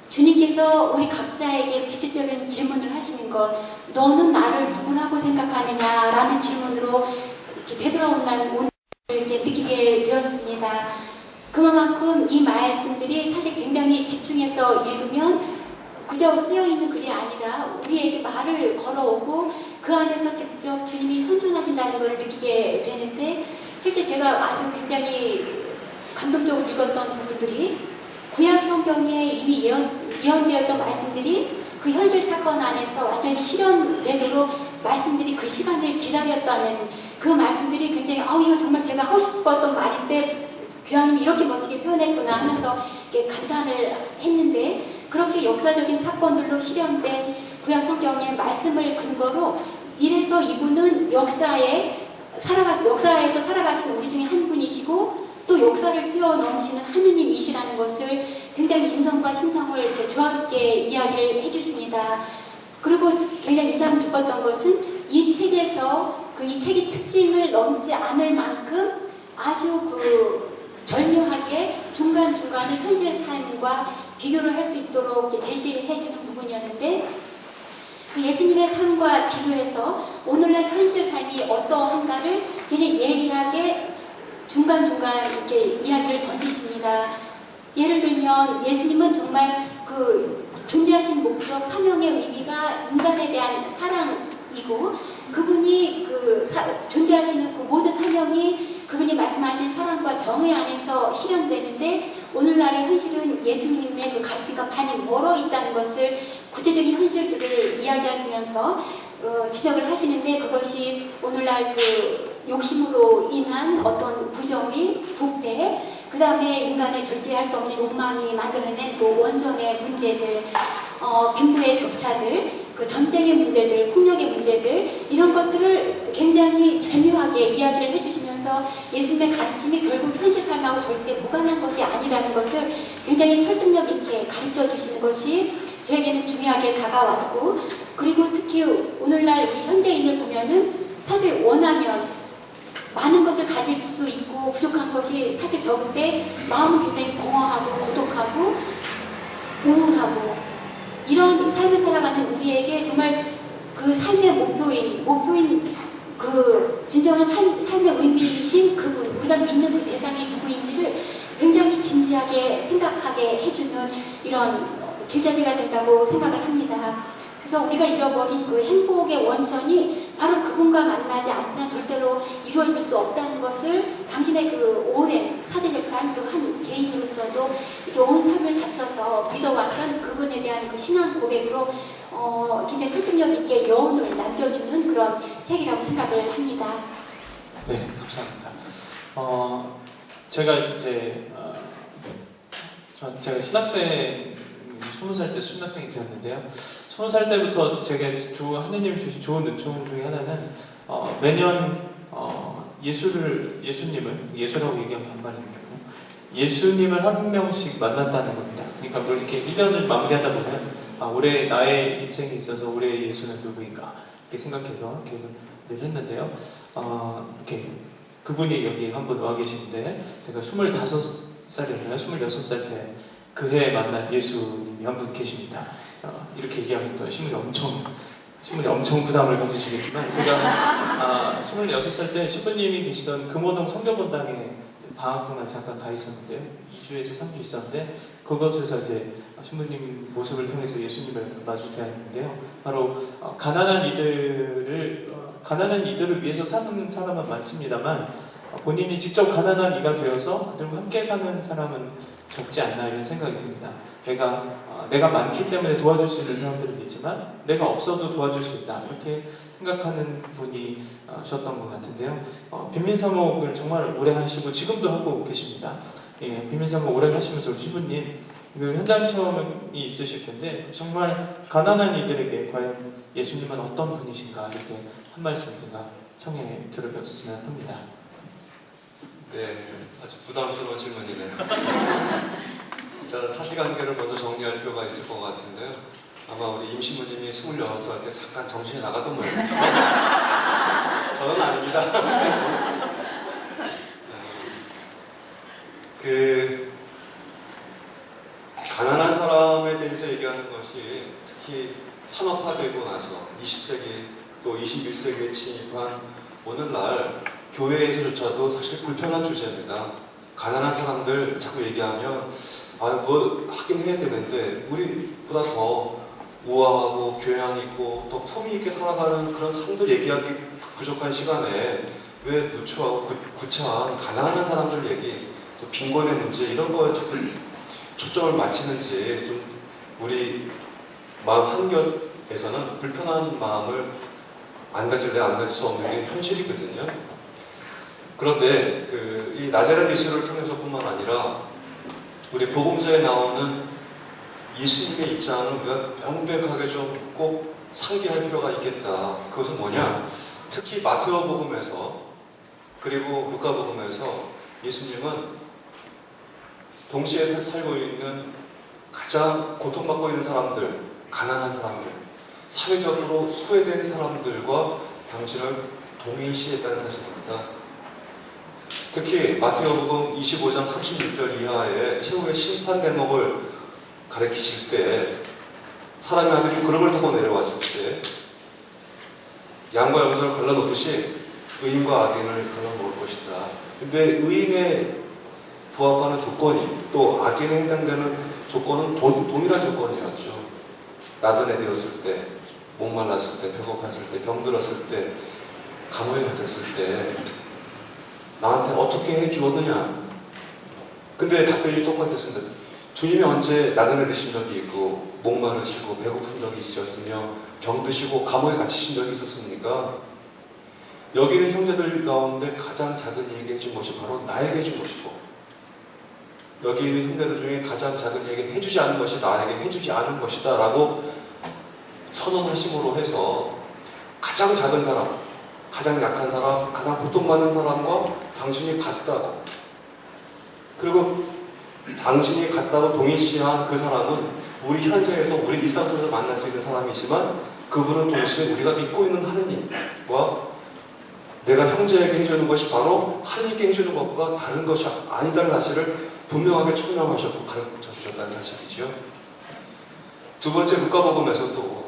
주님께서 우리 각자에게 직접적인 질문을 하시는 것, 너는 나를 누구라고 생각하느냐라는 질문으로 이렇게 되돌아온다는 오늘 이렇게 느끼게 되었습니다. 그만큼 이 말씀들이 사실 굉장히 집중해서 읽으면 그저 쓰여있는 글이 아니라 우리에게 말을 걸어오고 그 안에서 직접 주님이 현존하신다는 것을 느끼게 되는데 실제 제가 아주 굉장히 감동적으로 읽었던 부분들이 구약 성경에 이미 예언되었던 말씀들이 그 현실 사건 안에서 완전히 실현되도록 말씀들이 그 시간을 기다렸다는 그 말씀들이 굉장히 이거 정말 제가 하고 싶었던 말인데 교황님이 이렇게 멋지게 표현했구나 하면서 이렇게 감탄을 했는데 그렇게 역사적인 사건들로 실현된 구약 성경의 말씀을 근거로 이래서 이분은 역사에서 살아가신 우리 중에 한 분이시고 또 역사를 뛰어넘으시는 하느님이시라는 것을 굉장히 인성과 신성을 이렇게 조합있게 이야기를 해주십니다. 그리고 굉장히 인상 깊었던 것은 이 책에서 이 책의 특징을 넘지 않을 만큼 아주 절묘하게 중간중간에 현실 삶과 비교를 할 수 있도록 이렇게 제시해 주는 부분이었는데, 그 예수님의 삶과 비교해서 오늘날 현실 삶이 어떠한가를 굉장히 예리하게 중간중간 이렇게 이야기를 던지십니다. 예를 들면 예수님은 정말 존재하신 목적, 사명의 의미가 인간에 대한 사랑이고, 그분이 존재하시는 그 모든 사명이 그분이 말씀하신 사랑과 정의 안에서 실현되는데, 오늘날의 현실은 예수님의 그 가치가 많이 멀어 있다는 것을 구체적인 현실들을 이야기하시면서 지적을 하시는데, 그것이 오늘날 욕심으로 인한 어떤 부정의 부패, 그 다음에 인간의 절제할 수 없는 욕망이 만들어낸 원전의 문제들, 빈부의 격차들, 전쟁의 문제들, 폭력의 문제들, 이런 것들을 굉장히 절묘하게 이야기를 해주시면서 예수님의 가르침이 결국 현실 삶하고 절대 무관한 것이 아니라는 것을 굉장히 설득력 있게 가르쳐 주시는 것이 저에게는 중요하게 다가왔고, 그리고 특히 오늘날 우리 현대인을 보면은 사실 원하면 많은 것을 가질 수 있고 부족한 것이 사실 적은데 마음은 굉장히 공허하고 고독하고 우울하고, 이런 삶을 살아가는 우리에게 정말 그 삶의 목표인 진정한 삶의 의미이신 그분, 우리가 믿는 그 대상이 누구인지를 굉장히 진지하게 생각하게 해주는 이런 길잡이가 된다고 생각을 합니다. 그래서 우리가 잃어버린 그 행복의 원천이 바로 그분과 만나지 않으면 절대로 이루어질 수 없다는 것을 당신의 그 오랜 사대적 삶, 한 개인으로서도 이렇게 온 삶을 바쳐서 믿어왔던 그분에 대한 그 신앙 고백으로 굉장히 설득력 있게 여운을 남겨주는 그런 책이라고 생각을 합니다. 네, 감사합니다. 제가 이제 제가 신학생 20살 때 신학생이 되었는데요. 20살 때부터 제가 하느님이 주신 좋은 은총 중에 하나는 매년 예수님을, 예수라고 얘기하면 반말입니다. 예수님을 한 명씩 만난다는 겁니다. 그러니까 뭐 이렇게 1년을 마무리하다 보면 올해 나의 인생에 있어서 올해의 예수는 누구인가 이렇게 생각해서 계획을 늘 했는데요. 이렇게 그분이 여기 한 분 와 계시는데, 제가 25살이었나요? 26살 때 그 해에 만난 예수님이 한 분 계십니다. 이렇게 얘기하면 또 신문이 엄청 부담을 가지시겠지만, 제가 26살 때 신부님이 계시던 금호동 성교본당에 방학 동안 잠깐 가 있었는데요. 2주에서 3주 있었는데, 그것에서 이제 신부님 모습을 통해서 예수님을 마주 대했는데요. 바로 가난한 이들을 위해서 사는 사람은 많습니다만, 본인이 직접 가난한 이가 되어서 그들과 함께 사는 사람은 적지 않나, 이런 생각이 듭니다. 내가 많기 때문에 도와줄 수 있는 사람들은 있지만 내가 없어도 도와줄 수 있다, 이렇게 생각하는 분이셨던 것 같은데요. 빈민사목을 정말 오래 하시고 지금도 하고 계십니다. 빈민사목 오래 하시면서 우리 신부님 현장 체험이 있으실 텐데, 정말 가난한 이들에게 과연 예수님은 어떤 분이신가, 이렇게 한 말씀 제가 청해 들어봤으면 합니다. 네, 아주 부담스러운 질문이네요. 일단 사실관계를 먼저 정리할 필요가 있을 것 같은데요. 아마 우리 임신부님이 26살 때 잠깐 정신이 나가던 모양이에요. 저는 아닙니다. 가난한 사람에 대해서 얘기하는 것이 특히 산업화되고 나서 20세기 또 21세기에 침입한 오늘날 교회에서조차도 사실 불편한 주제입니다. 가난한 사람들 자꾸 얘기하면 뭐 하긴 해야 되는데, 우리보다 더 우아하고 교양 있고 더 품위 있게 살아가는 그런 사람들 얘기하기 부족한 시간에 왜 누추하고 구차한 가난한 사람들 얘기, 또 빈곤의 문제, 이런 거에 자꾸 초점을 맞추는지, 좀 우리 마음 한켠에서는 불편한 마음을 안 가질 수 없는 게 현실이거든요. 그런데 이 나자렛 예수를 통해서뿐만 아니라 우리 복음서에 나오는 예수님의 입장을 우리가 명백하게 좀 꼭 상기할 필요가 있겠다. 그것은 뭐냐? 특히 마테오 복음에서 그리고 루카 복음에서 예수님은 동시에 살고 있는 가장 고통받고 있는 사람들, 가난한 사람들, 사회적으로 소외된 사람들과 당신을 동일시했다는 사실입니다. 특히 마태복음 25장 36절 이하의 최후의 심판 대목을 가르치실 때 사람의 아들이 구름을 타고 내려왔을 때 양과 염소를 갈라놓듯이 의인과 악인을 갈라먹을 것이다. 근데 의인의 부합하는 조건이 또 악인에 해당되는 조건은 동일한 조건이었죠. 나그네 되었을 때, 목말랐을 때, 배고팠을 때, 병들었을 때, 감옥에 갇혔을 때 나한테 어떻게 해주었느냐. 근데 답변이 똑같았습니다. 주님이 언제 나그네 되신 적이 있고 목마르시고 배고픈 적이 있으셨으며 병드시고 감옥에 갇히신 적이 있었습니까? 여기 있는 형제들 가운데 가장 작은 이에게 해준 것이 바로 나에게 해준 것이고 여기 있는 형제들 중에 가장 작은 이에게 해주지 않은 것이 나에게 해주지 않은 것이다 라고 선언하심으로 해서 가장 작은 사람, 가장 약한 사람, 가장 고통받는 사람과 당신이 같다고, 그리고 당신이 같다고 동일시한 그 사람은 우리 현세에서 우리 일상 속에서 만날 수 있는 사람이지만 그분은 동시에 우리가 믿고 있는 하느님과 내가 형제에게 해주는 것이 바로 하느님께 해주는 것과 다른 것이 아니다는 사실을 분명하게 청명하셨고 가르쳐 주셨다는 사실이죠. 두 번째 루카복음에서도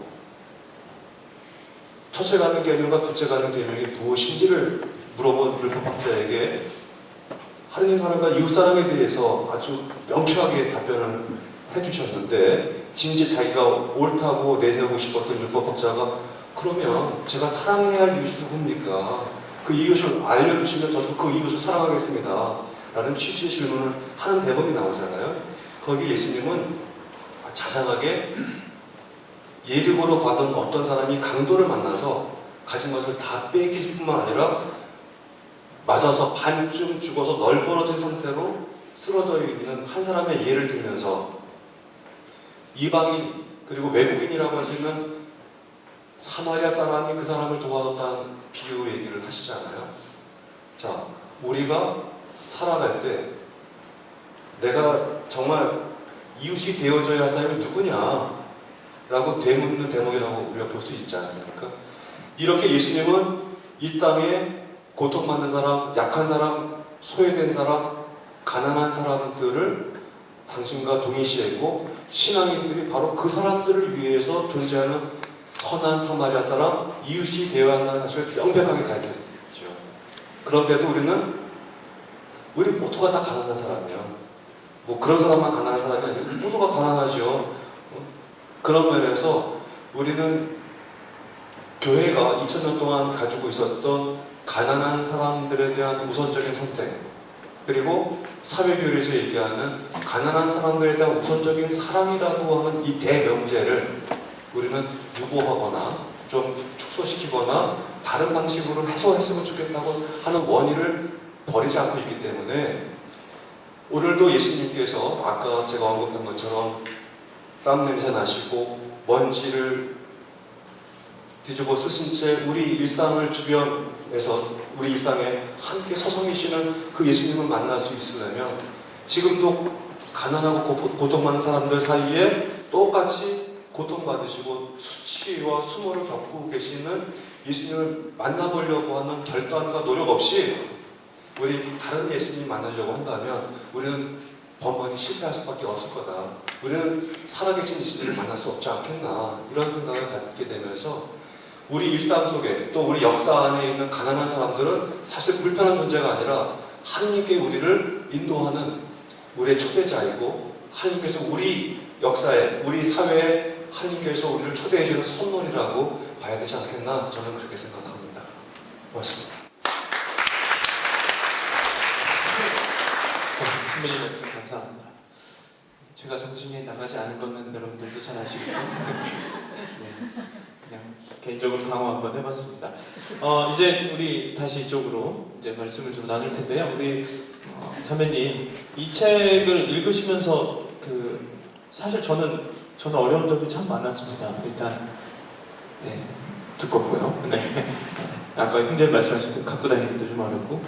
첫째 가는 계명과 둘째 가는 계명이 무엇인지를 물어본 율법학자에게 하느님 사랑과 이웃 사랑에 대해서 아주 명쾌하게 답변을 해주셨는데 진짜 자기가 옳다고 내세우고 싶었던 율법학자가 그러면 제가 사랑해야 할 이웃이 누굽니까? 그 이웃을 알려주시면 저도 그 이웃을 사랑하겠습니다. 라는 취지의 질문을 하는 대본이 나오잖아요. 거기 예수님은 자상하게 예리고로 가던 어떤 사람이 강도를 만나서 가진 것을 다 뺏길 뿐만 아니라 맞아서 반쯤 죽어서 널브러진 상태로 쓰러져 있는 한 사람의 예를 들면서 이방인 그리고 외국인이라고 할 수 있는 사마리아 사람이 그 사람을 도와줬다는 비유 얘기를 하시잖아요. 자, 우리가 살아갈 때 내가 정말 이웃이 되어줘야 할 사람이 누구냐 라고 되묻는 대목이라고 우리가 볼 수 있지 않습니까? 이렇게 예수님은 이 땅에 고통받는 사람, 약한 사람, 소외된 사람, 가난한 사람들을 당신과 동일시했고 신앙인들이 바로 그 사람들을 위해서 존재하는 선한 사마리아 사람, 이웃이 되어야 한다는 사실을 명백하게 가르쳐줬죠. 그런데도 우리 모두가 다 가난한 사람이에요. 뭐 그런 사람만 가난한 사람이 아니고 모두가 가난하죠. 그런 면에서 우리는 교회가 2000년 동안 가지고 있었던 가난한 사람들에 대한 우선적인 선택, 그리고 사회교류에서 얘기하는 가난한 사람들에 대한 우선적인 사랑이라고 하는 이 대명제를 우리는 유보하거나 좀 축소시키거나 다른 방식으로 해소했으면 좋겠다고 하는 원의를 버리지 않고 있기 때문에 오늘도 예수님께서 아까 제가 언급한 것처럼 땀 냄새 나시고 먼지를 뒤집어 쓰신 채 우리 일상을 주변에서 우리 일상에 함께 서성이시는 그 예수님을 만날 수 있으려면 지금도 가난하고 고통받는 사람들 사이에 똑같이 고통받으시고 수치와 수모를 겪고 계시는 예수님을 만나보려고 하는 결단과 노력 없이 우리 다른 예수님 만나려고 한다면 우리는 번번이 실패할 수밖에 없을 거다. 우리는 살아계신 예수님을 만날 수 없지 않겠나 이런 생각을 갖게 되면서 우리 일상 속에 또 우리 역사 안에 있는 가난한 사람들은 사실 불편한 존재가 아니라 하느님께 우리를 인도하는 우리의 초대자이고 하느님께서 우리 역사에 우리 사회에 하느님께서 우리를 초대해 주는 선물이라고 봐야 되지 않겠나 저는 그렇게 생각합니다. 고맙습니다. 선배님 말씀 감사합니다. 제가 정신이 나가지 않은 것은 여러분들도 잘 아시겠죠? 네, 그냥 개인적으로 강화 한번 해봤습니다. 이제 우리 다시 이쪽으로 이제 말씀을 좀 나눌 텐데요. 우리 자매님 이 책을 읽으시면서 사실 저는 어려운 점이 참 많았습니다. 일단 네, 두껍고요. 네. 아까 형제님 말씀하신 그 갖고 다니기도 좀 어렵고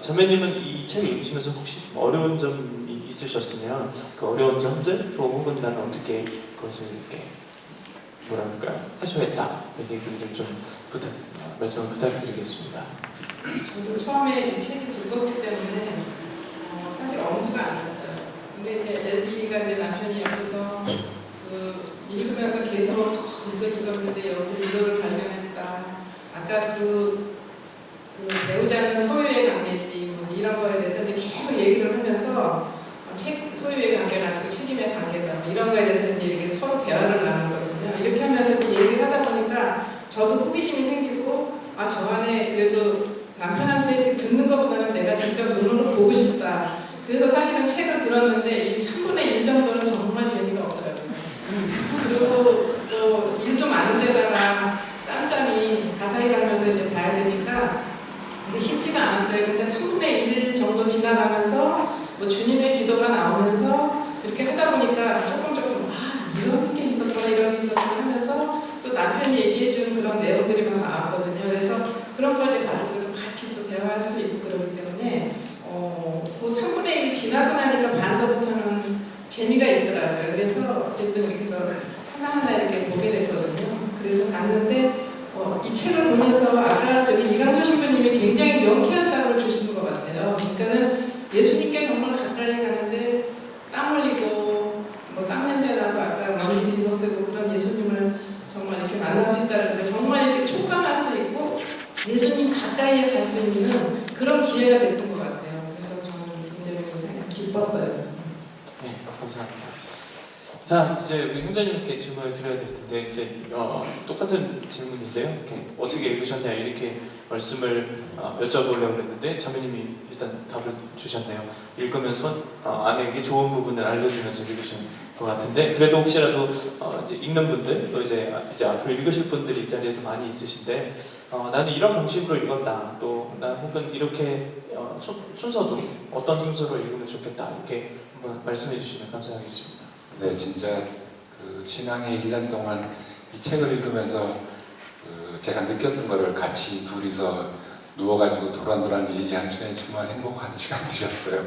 자매님은 이 책을 읽으시면서 혹시 어려운 점이 있으셨으면 그 어려운 점들 또 혹은 나는 어떻게 그것을 이렇게 뭐랄까 해소했다 이런 얘기를 좀 말씀을 부탁드리겠습니다. 저도 처음에 이 책이 두껍기 때문에 사실 엄두가 안 났어요. 근데 이제 LD가 이제 남편이 옆에서 읽으면서 계속 이거 읽었는데 여기 이거를 발견했다. 아까 그 배우자는 소유의 관계지 뭐 이런 거에 대해서 이제 계속 얘기를 하면서 소유의 관계가 아니고 책임의 관계다. 뭐 이런 거에 대해서 이제 이렇게 서로 대화를 나누거든요. 이렇게 하면서 이제 얘기를 하다 보니까 저도 호기심이 생기고 저 안에 그래도 남편한테 듣는 것보다는 내가 직접 눈으로 보고 싶다. 그래서 사실은 책을 들었는데 이 3분의 1 정도는 정말 재미가 없더라고요. 그리고 또 일 좀 아는 데다가 짬짬이 가사일 하면서 이제 봐야 되니까 이게 쉽지가 않았어요. 근데 3분의 1 정도 지나가면서 뭐 주님의 기도가 나오면서 이렇게 하다 보니까 조금 이런 게 있었구나 이런 게 있었구나 하면서 또 남편이 얘기해주는 그런 내용들이 막 나왔거든요. 그래서 그런 걸 이제 가족들도 같이 또 대화할 수 있고 그러기 때문에 그 3분의 1이 지나고 나니까 반서부터는 재미가 있더라고요. 그래서 어쨌든 이렇게 해서 하나하나 이렇게 보게 됐거든요. 그래서 봤는데 이 책을 보면서 아까 이강수 신부님이 굉장히 명쾌한 답을 주시는 것 같아요. 그러니까는 예수님께 정말 가까이 가는데 땀 흘리고 뭐 땀 냄새 나고 아까 머리 뒤집어쓰고 그런 예수님을 정말 이렇게 만날 수 있다는 걸 정말 이렇게 촉감할 수 있고 예수님 가까이에 갈 수 있는 그런 기회가 됐던 것 같아요. 그래서 저는 굉장히 기뻤어요. 네, 감사합니다. 자, 이제 우리 형제님께 질문을 드려야 될 텐데 이제 똑같은 질문인데요. 이렇게 어떻게 읽으셨냐 이렇게 말씀을 여쭤보려고 했는데 자매님이 일단 답을 주셨네요. 읽으면서 아내에게 좋은 부분을 알려주면서 읽으신 것 같은데 그래도 혹시라도 이제 읽는 분들 또 이제 앞으로 읽으실 분들이 이 자리에도 많이 있으신데 나는 이런 방식으로 읽었다. 또 난 혹은 이렇게 순서도 어떤 순서로 읽으면 좋겠다. 이렇게 한번 말씀해 주시면 감사하겠습니다. 네, 진짜 그 신앙의 1년 동안 이 책을 읽으면서 제가 느꼈던 거를 같이 둘이서 누워가지고 도란도란 얘기하는 시간이 정말 행복한 시간들이었어요.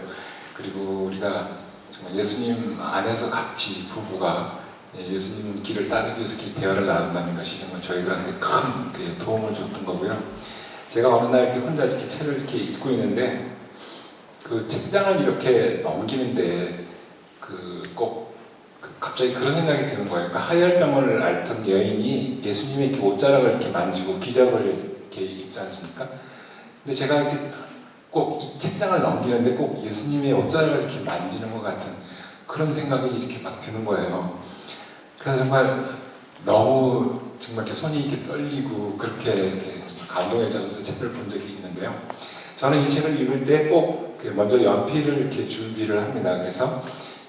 그리고 우리가 정말 예수님 안에서 같이 부부가 예수님 길을 따르기 위해서 이렇게 대화를 나눈다는 것이 정말 저희들한테 큰 도움을 줬던 거고요. 제가 어느 날 이렇게 혼자 이렇게 책을 이렇게 읽고 있는데 그 책장을 이렇게 넘기는데 꼭 갑자기 그런 생각이 드는 거예요. 그러니까 하혈병을 앓던 여인이 예수님의 이렇게 옷자락을 이렇게 만지고 기적을 이렇게 입지 않습니까? 근데 제가 이렇게 꼭 이 책장을 넘기는데 꼭 예수님의 옷자락을 이렇게 만지는 것 같은 그런 생각이 이렇게 막 드는 거예요. 그래서 정말 너무 정말 이렇게 손이 이렇게 떨리고 그렇게 정말 감동해져서 책을 본 적이 있는데요. 저는 이 책을 읽을 때 꼭 먼저 연필을 이렇게 준비를 합니다. 그래서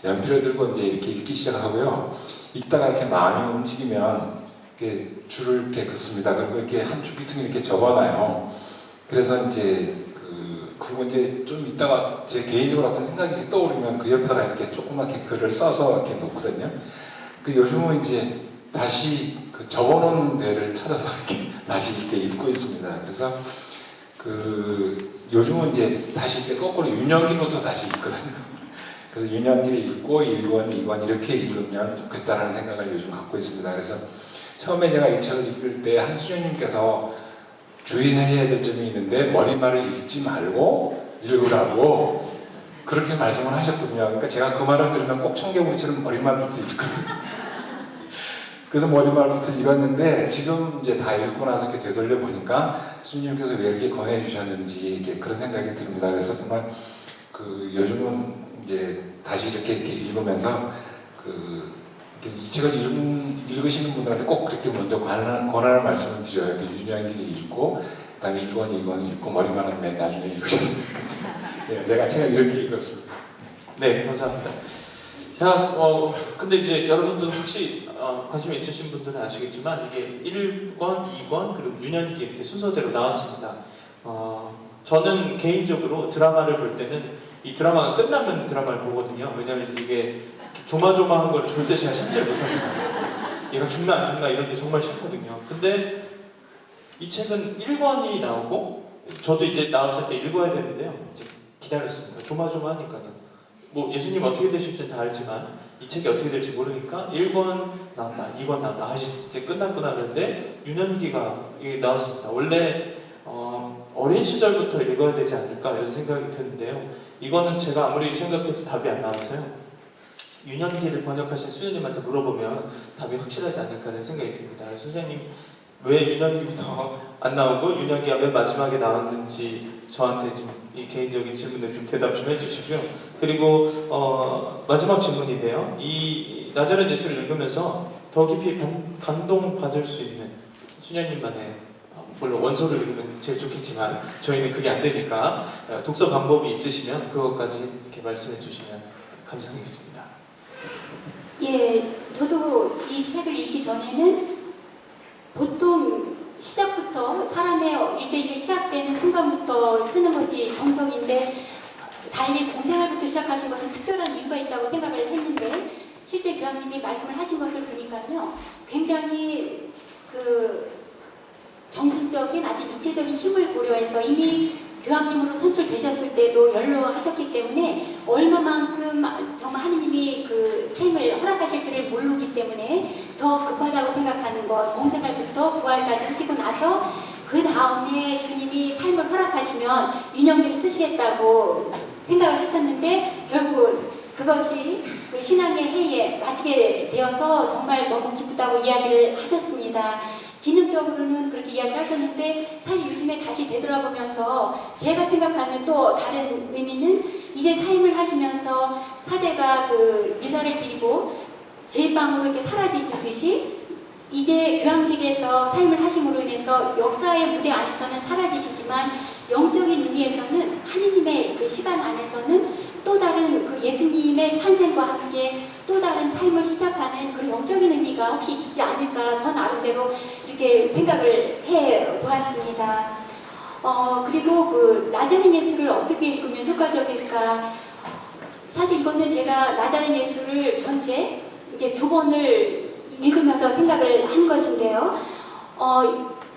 연필을 들고 이제 이렇게 읽기 시작하고요. 읽다가 이렇게 마음이 움직이면 이렇게 줄을 이렇게 긋습니다. 그리고 이렇게 한 줄 비퉁이 이렇게 접어놔요. 그래서 이제 그리고 이제 좀 있다가 제 개인적으로 어떤 생각이 이렇게 떠오르면 그 옆에다가 이렇게 조그맣게 글을 써서 이렇게 놓거든요. 요즘은 이제 다시 접어놓은 데를 찾아서 이렇게 다시 이렇게 읽고 있습니다. 그래서 요즘은 이제 다시 이렇게 거꾸로 윤영기부터 다시 읽거든요. 그래서 윤영기를 읽고 1권, 2권 이렇게 읽으면 좋겠다라는 생각을 요즘 갖고 있습니다. 그래서 처음에 제가 이 책을 읽을 때 한수연님께서 주의해야 될 점이 있는데 머리말을 읽지 말고 읽으라고 그렇게 말씀을 하셨거든요. 그러니까 제가 그 말을 들으면 꼭 청개구리처럼 머리말부터 읽거든요. 그래서 머리말부터 읽었는데 지금 이제 다 읽고 나서 이렇게 되돌려 보니까 수님께서 왜 이렇게 권해주셨는지 이렇게 그런 생각이 듭니다. 그래서 정말 요즘은 이제 다시 이렇게 읽으면서 이 책을 읽으시는 분들한테 꼭 그렇게 먼저 권하는 말씀을 드려요. 윤영길이 읽고 그다음에 1권, 2권 읽고 머리만은 맨 나중에 읽으셨으면 좋겠다. 네, 제가 책을 이렇게 읽었습니다. 네, 감사합니다. 자, 근데 이제 여러분들 혹시 관심 있으신 분들은 아시겠지만 이게 1권, 2권 그리고 유년기 이렇게 순서대로 나왔습니다. 저는 개인적으로 드라마를 볼 때는 이 드라마가 끝나면 드라마를 보거든요. 왜냐하면 이게 조마조마한 걸 절대 제가 참지를 못합니다. 얘가 죽나 안 죽나 이런 게 정말 싫거든요. 근데 이 책은 1권이 나오고 저도 이제 나왔을 때 읽어야 되는데요. 이제 기다렸습니다. 조마조마하니까요. 뭐 예수님 어떻게 되실지 다 알지만 이 책이 어떻게 될지 모르니까 1권 나왔다, 2권 나왔다, 이제 끝났구나 하는데 유년기가 이게 나왔습니다. 원래 어린 시절부터 읽어야 되지 않을까 이런 생각이 드는데요. 이거는 제가 아무리 생각해도 답이 안 나와서요. 유년기를 번역하신 수녀님한테 물어보면 답이 확실하지 않을까라는 생각이 듭니다. 선생님 왜 유년기부터 안 나오고 유년기가 맨 마지막에 나왔는지 저한테 좀 이 개인적인 질문에 좀 대답 좀 해주시고요. 그리고 마지막 질문인데요. 이 나자렛 예수를 읽으면서 더 깊이 감동받을 수 있는 수녀님만의 물론 원서를 읽으면 제일 좋겠지만 저희는 그게 안 되니까 독서 방법이 있으시면 그것까지 이렇게 말씀해 주시면 감사하겠습니다. 예, 저도 이 책을 읽기 전에는 보통 시작부터 사람의 일대 이게 시작되는 순간부터 쓰는 것이 정석인데 달리 공생활부터 시작하신 것이 특별한 이유가 있다고 생각을 했는데 실제 교황님이 말씀을 하신 것을 보니까요 굉장히 그 정신적인 아주 육체적인 힘을 고려해서 이미 교황님으로 선출되셨을 때도 연로하셨기 때문에 얼마만큼 정말 하느님이 그 생을 허락하실 줄을 모르기 때문에 더 급하다고 생각하는 것, 공생활부터 부활까지 하시고 나서 그 다음에 주님이 삶을 허락하시면 유년기를 쓰시겠다고 생각을 하셨는데 결국 그것이 그 신앙의 해에 마치게 되어서 정말 너무 기쁘다고 이야기를 하셨습니다. 기능적으로는 그렇게 이야기를 하셨는데 사실 요즘에 다시 되돌아보면서 제가 생각하는 또 다른 의미는 이제 사임을 하시면서 사제가 그 미사를 드리고 제방으로 이렇게 사라지듯이 이제 교황직에서 사임을 하심으로 인해서 역사의 무대 안에서는 사라지시지만 영적인 의미에서는 하느님의 그 시간 안에서는 또 다른 그 예수님의 탄생과 함께 또 다른 삶을 시작하는 그 영적인 의미가 혹시 있지 않을까 전 나름대로 이렇게 생각을 해 보았습니다. 그리고 그 나자렛 예수를 어떻게 읽으면 효과적일까? 사실 이거는 제가 나자렛 예수를 전체 이제 2번을 읽으면서 생각을 한 것인데요.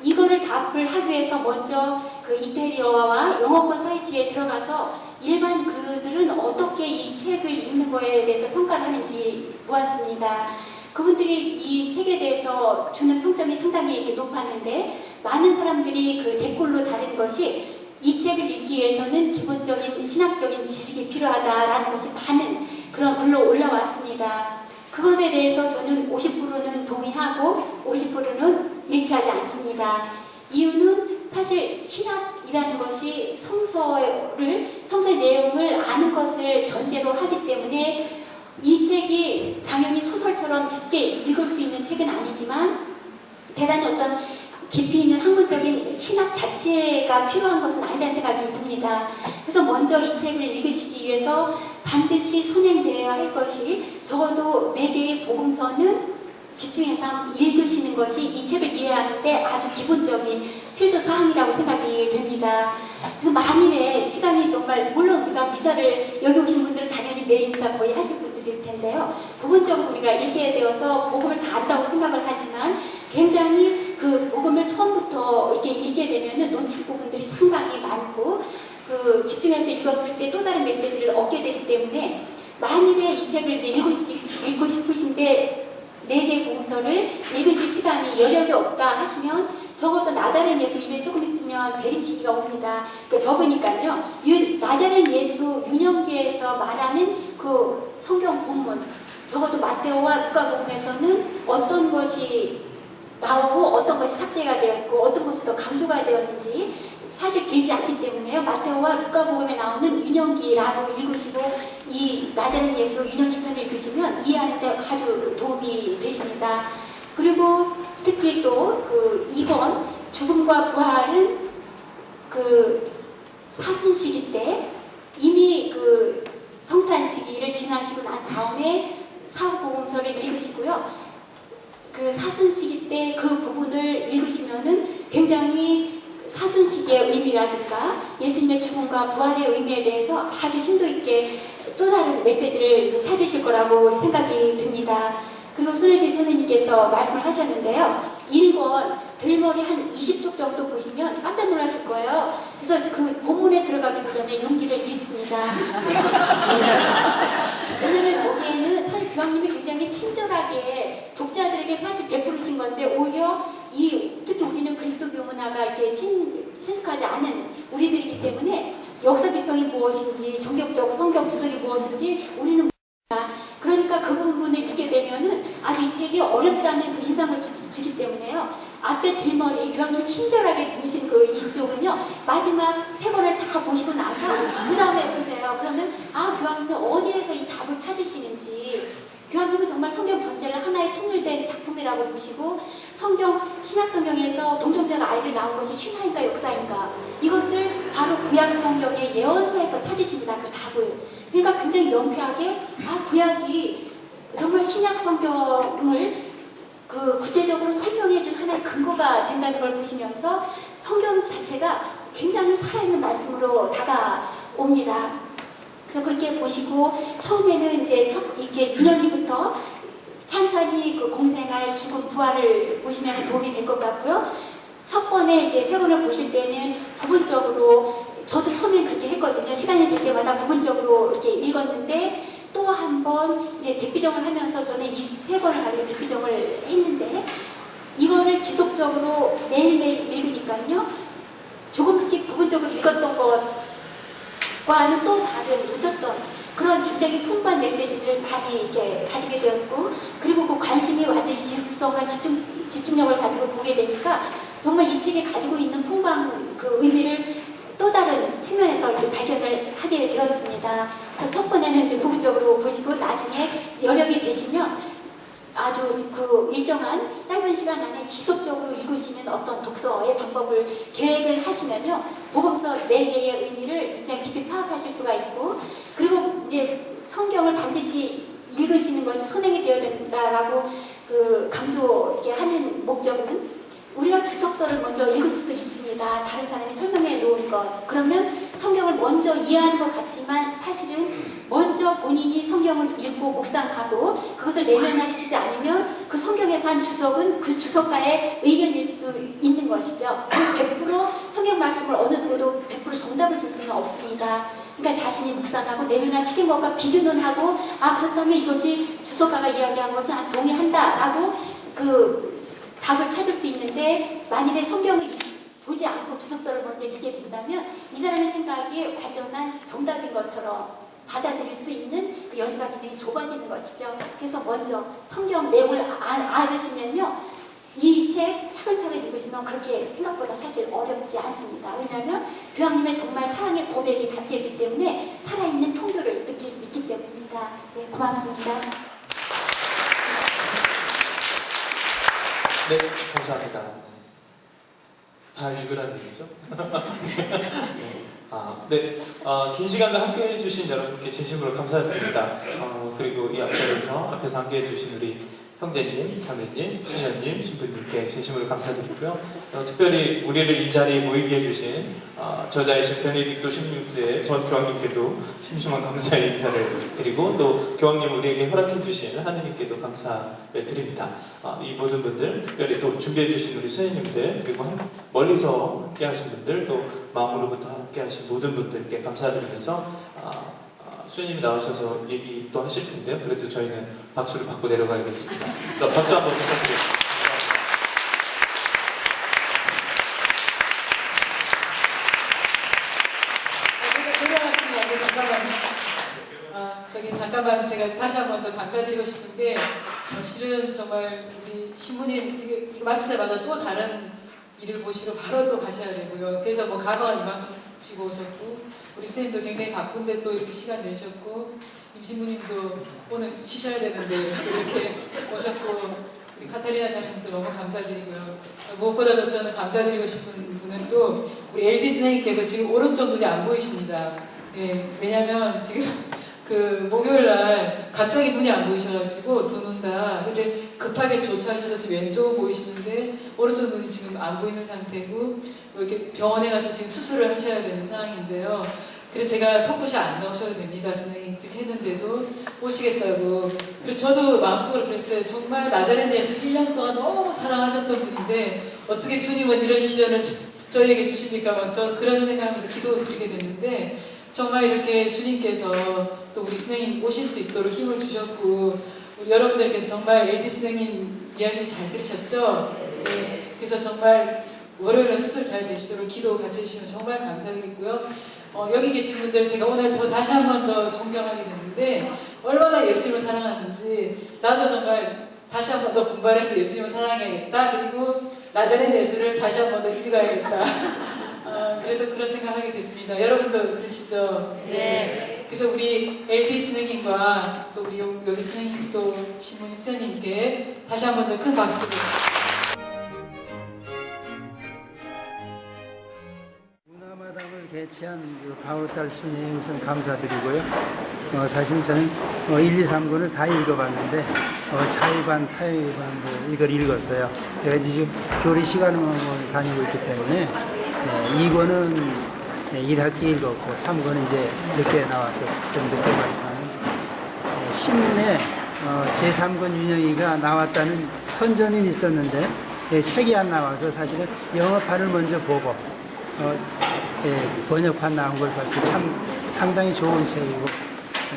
이거를 답을 하기 위해서 먼저 그 이태리어와 영어권 사이트에 들어가서 일반 그들은 어떻게 이 책을 읽는 거에 대해서 평가를 하는지 보았습니다. 그분들이 이 책에 대해서 주는 평점이 상당히 이렇게 높았는데 많은 사람들이 그 댓글로 다른 것이 이 책을 읽기 위해서는 기본적인 신학적인 지식이 필요하다라는 것이 많은 그런 글로 올라왔습니다. 그것에 대해서 저는 50%는 동의하고 50%는 일치하지 않습니다. 이유는 사실 신학이라는 것이 성서의 내용을 아는 것을 전제로 하기 때문에 이 책이 당연히 소설처럼 쉽게 읽을 수 있는 책은 아니지만 대단히 어떤 깊이 있는 학문적인 신학 자체가 필요한 것은 아니라는 생각이 듭니다. 그래서 먼저 이 책을 읽으시기 위해서 반드시 선행되어야 할 것이 적어도 4개의 복음서는 집중해서 읽으시는 것이 이 책을 이해하는데 아주 기본적인 필수 사항이라고 생각이 됩니다. 그래서 만일에 시간이 정말 물론 우리가 미사를 여기 오신 분들은 당연히 매일 미사 거의 하실 분들일 텐데요. 부분적으로 우리가 읽게 되어서 복음을 다 안다고 생각을 하지만 굉장히 그 복음을 처음부터 이렇게 읽게 되면은 놓칠 부분들이 상당히 많고 그 집중해서 읽었을 때 또 다른 메시지를 얻게 되기 때문에 만일에 이 책을 이제 읽고 싶으신데 4개 복음서를 읽으실 시간이 여력이 없다 하시면 적어도 나자렛 예수 이제 조금 있으면 대림시기가 옵니다. 그러니까 적으니까요. 나자렛 예수 유년기에서 말하는 그 성경 본문 적어도 마테오와 루카복음에서는 어떤 것이 나오고 어떤 것이 삭제가 되었고 어떤 것이 더 강조가 되었는지 사실 길지 않기 때문에요. 마테오와 루카복음에 나오는 유년기라고 읽으시고 이 나자렛 예수 유년기 편을 읽으시면 이해하는 데 아주 도움이 되십니다. 그리고 특히 또 그 2권 죽음과 부활은 그 사순 시기 때 이미 그 성탄 시기를 지나시고 난 다음에 사복음서를 읽으시고요. 그 사순 시기 때 그 부분을 읽으시면은 굉장히 사순 시기의 의미라든가 예수님의 죽음과 부활의 의미에 대해서 아주 심도 있게 또 다른 메시지를 찾으실 거라고 생각이 듭니다. 그리고 손혜기 선생님께서 말씀을 하셨는데요. 1권 들머리 한 20쪽 정도 보시면 깜짝 놀라실 거예요. 그래서 그 본문에 들어가기 전에 용기를 잃습니다. 그렇게 친절하게 독자들에게 사실 베푸르신 건데 오히려 특히 우리는 그리스도교 문화가 이렇게 친숙하지 않은 우리들이기 때문에 역사 비평이 무엇인지 정격적 성경 주석이 무엇인지 우리는 모릅니다. 그러니까 그 부분을 읽게 되면은 아주 이 책이 어렵다는 그 인상을 주기 때문에요. 앞에 딜머리 교황님 친절하게 부르신 그 20쪽은요 마지막 세 권을 다 보시고 나서 그 다음에 보세요. 그러면 교황님은 어디에서 이 답을 찾으시는지, 교황님은 정말 성경 전체를 하나의 통일된 작품이라고 보시고 신약 성경에서 동정녀가 아이를 낳은 것이 신화인가 역사인가, 이것을 바로 구약 성경의 예언서에서 찾으십니다. 그 답을. 그러니까 굉장히 명쾌하게 구약이 정말 신약 성경을 구체적으로 설명해준 하나의 근거가 된다는 걸 보시면서 성경 자체가 굉장히 살아있는 말씀으로 다가옵니다. 그래서 그렇게 보시고 처음에는 이제 이렇게 민원기부터 찬찬히 그 공생할 죽음 부활을 보시면 도움이 될 것 같고요. 첫 번에 이제 세 권을 보실 때는 부분적으로, 저도 처음에 그렇게 했거든요. 시간이 될 때마다 부분적으로 이렇게 읽었는데 또 한 번 이제 대비정을 하면서 저는 이 세 권을 가지고 대비정을 했는데, 이거를 지속적으로 매일매일 읽으니까요 조금씩 부분적으로 읽었던 것과는 또 다른 놓쳤던 그런 굉장히 풍부한 메시지들을 많이 이렇게 가지게 되었고, 그리고 그 관심이 완전히 지속성과 집중력을 가지고 보게 되니까 정말 이 책이 가지고 있는 풍부한 그 의미를 또 다른 측면에서 이렇게 발견을 하게 되었습니다. 그래서 첫 번에는 이제 부분적으로 보시고 나중에 여력이 되시면 아주 그 일정한 짧은 시간 안에 지속적으로 읽으시는 어떤 독서의 방법을 계획을 하시면요 복음서 4개의 의미를 굉장히 깊이 파악하실 수가 있고, 그리고 이제 성경을 반드시 읽으시는 것이 선행이 되어야 된다라고 강조하는 목적은 우리가 주석서를 먼저 읽을 수도 있습니다. 다른 사람이 설명해 놓은 것. 그러면 성경을 먼저 이해하는 것 같지만 사실은 먼저 본인이 성경을 읽고 묵상하고 그것을 내면화시키지 않으면 그 성경에서 한 주석은 그 주석가의 의견일 수 있는 것이죠. 100% 성경 말씀을 어느 누구도 100% 정답을 줄 수는 없습니다. 그러니까 자신이 묵상하고 내면화시킨 것과 비교는 하고 그렇다면 이것이 주석가가 이야기한 것은 동의한다라고 답을 찾을 수 있는데, 만일에 성경을 보지 않고 주석서를 먼저 읽게 된다면 이 사람의 생각이 완전한 정답인 것처럼 받아들일 수 있는 그 여지가 굉장히 좁아지는 것이죠. 그래서 먼저 성경 내용을 알으시면요 이 책 차근차근 읽으시면 그렇게 생각보다 사실 어렵지 않습니다. 왜냐하면 교황님의 정말 사랑의 고백이 담겨있기 때문에 살아있는 통로를 느낄 수 있기 때문입니다. 네, 고맙습니다. 네, 감사합니다. 다 읽으라는 얘기죠? 긴 시간을 함께 해주신 여러분께 진심으로 감사드립니다. 그리고 이 앞에서 함께 해주신 우리 형제님, 자매님, 수녀님, 신부님께 진심으로 감사드리고요. 특별히 우리를 이 자리에 모이게 해주신 저자이신 베네딕토 16세의 전 교황님께도 심심한 감사의 인사를 드리고, 또 교황님 우리에게 허락해 주신 하느님께도 감사를 드립니다. 이 모든 분들, 특별히 또 준비해 주신 우리 수녀님들, 그리고 멀리서 함께 하신 분들, 또 마음으로부터 함께 하신 모든 분들께 감사드리면서 수녀님이 나오셔서 얘기 또 하실 텐데요. 그래도 저희는 박수를 받고 내려가겠습니다. 자, 박수 한번 부탁드리겠습니다. 잠깐만 제가 다시 한 번 더 감사드리고 싶은 게, 실은 정말 우리 신부님 이거 마치자마자 또 다른 일을 보시러 바로 또 가셔야 되고요. 그래서 뭐 가방을 이만큼 지고 오셨고, 우리 스님도 굉장히 바쁜데 또 이렇게 시간 내셨고, 임 신부님도 오늘 쉬셔야 되는데 이렇게 오셨고, 우리 카타리나 자매님도 너무 감사드리고요. 무엇보다도 저는 감사드리고 싶은 분은 또 우리 엘디 스네이께서 지금 오른쪽 눈이 안 보이십니다. 예, 왜냐면 지금 목요일날 갑자기 눈이 안 보이셔가지고 두 눈 다, 근데 급하게 조처하셔서 지금 왼쪽은 보이시는데 오른쪽 눈이 지금 안 보이는 상태고, 이렇게 병원에 가서 지금 수술을 하셔야 되는 상황인데요. 그래서 제가 토크쇼 안 나오셔도 됩니다. 선생님 했는데도 오시겠다고. 그리고 저도 마음속으로 그랬어요. 정말 나자렛 예수 1년 동안 너무 사랑하셨던 분인데 어떻게 주님은 이런 시련을 저희에게 주십니까? 막 저 그런 생각하면서 기도 드리게 됐는데, 정말 이렇게 주님께서 또 우리 선생님 오실 수 있도록 힘을 주셨고, 우리 여러분들께서 정말 LD 선생님 이야기 잘 들으셨죠? 네. 그래서 정말 월요일에 수술 잘 되시도록 기도 같이 해주시면 정말 감사하겠고요. 여기 계신 분들 제가 오늘 다시 한 번 더 존경하게 됐는데 얼마나 예수님을 사랑하는지 나도 정말 다시 한 번 더 분발해서 예수님을 사랑해야겠다. 그리고 나자렛 예수를 다시 한 번 더 읽어야겠다. 그래서 그런 생각하게 됐습니다. 여러분도 그러시죠? 네. 그래서 우리 LD 선생님과 또 우리 여기 선생님 또 신문희 수연님께 다시 한 번 더 큰 박수를. 문화마당을 개최한 가오딸 순회에 우선 감사드리고요. 사실 저는 1, 2, 3권을 다 읽어봤는데 자의반, 타의반도 이걸 읽었어요. 제가 지금 교리 시간을 다니고 있기 때문에 2권은 1학기 읽었고 3권은 이제 늦게 나와서 좀 늦게 말씀하는 신문에 제3권 윤영이가 나왔다는 선전이 있었는데 책이 안 나와서 사실은 영어판을 먼저 보고 번역판 나온 걸 봤어요. 참 상당히 좋은 책이고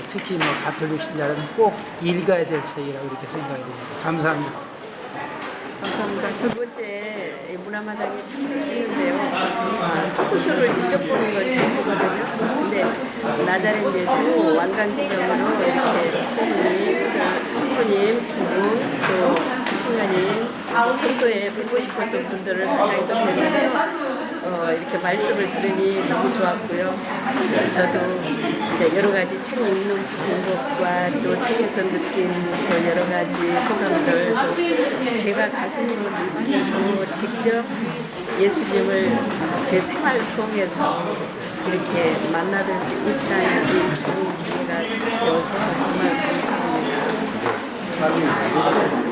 특히 가톨릭 신자라면 꼭 읽어야 될 책이라고 이렇게 생각이 됩니다. 감사합니다. 감사합니다. 두 번째 문화마당에 참석했는데요. 토크쇼를 직접 보는 건 처음이거든요. 근데 나자렛 예수 완간기념으로 이렇게 신부님 두 분, 또 수녀님, 평소에 뵙고 싶었던 분들을 가까이서 보면서 이렇게 말씀을 들으니 너무 좋았고요. 저도 이제 여러 가지 책 읽는 방법과 또 책에서 느낀 여러 가지 소감들, 또 제가 가슴으로 느끼고 직접 예수님을 제 생활 속에서 이렇게 만나뵐 수 있다는 이 좋은 기회가 되어서 정말 감사합니다.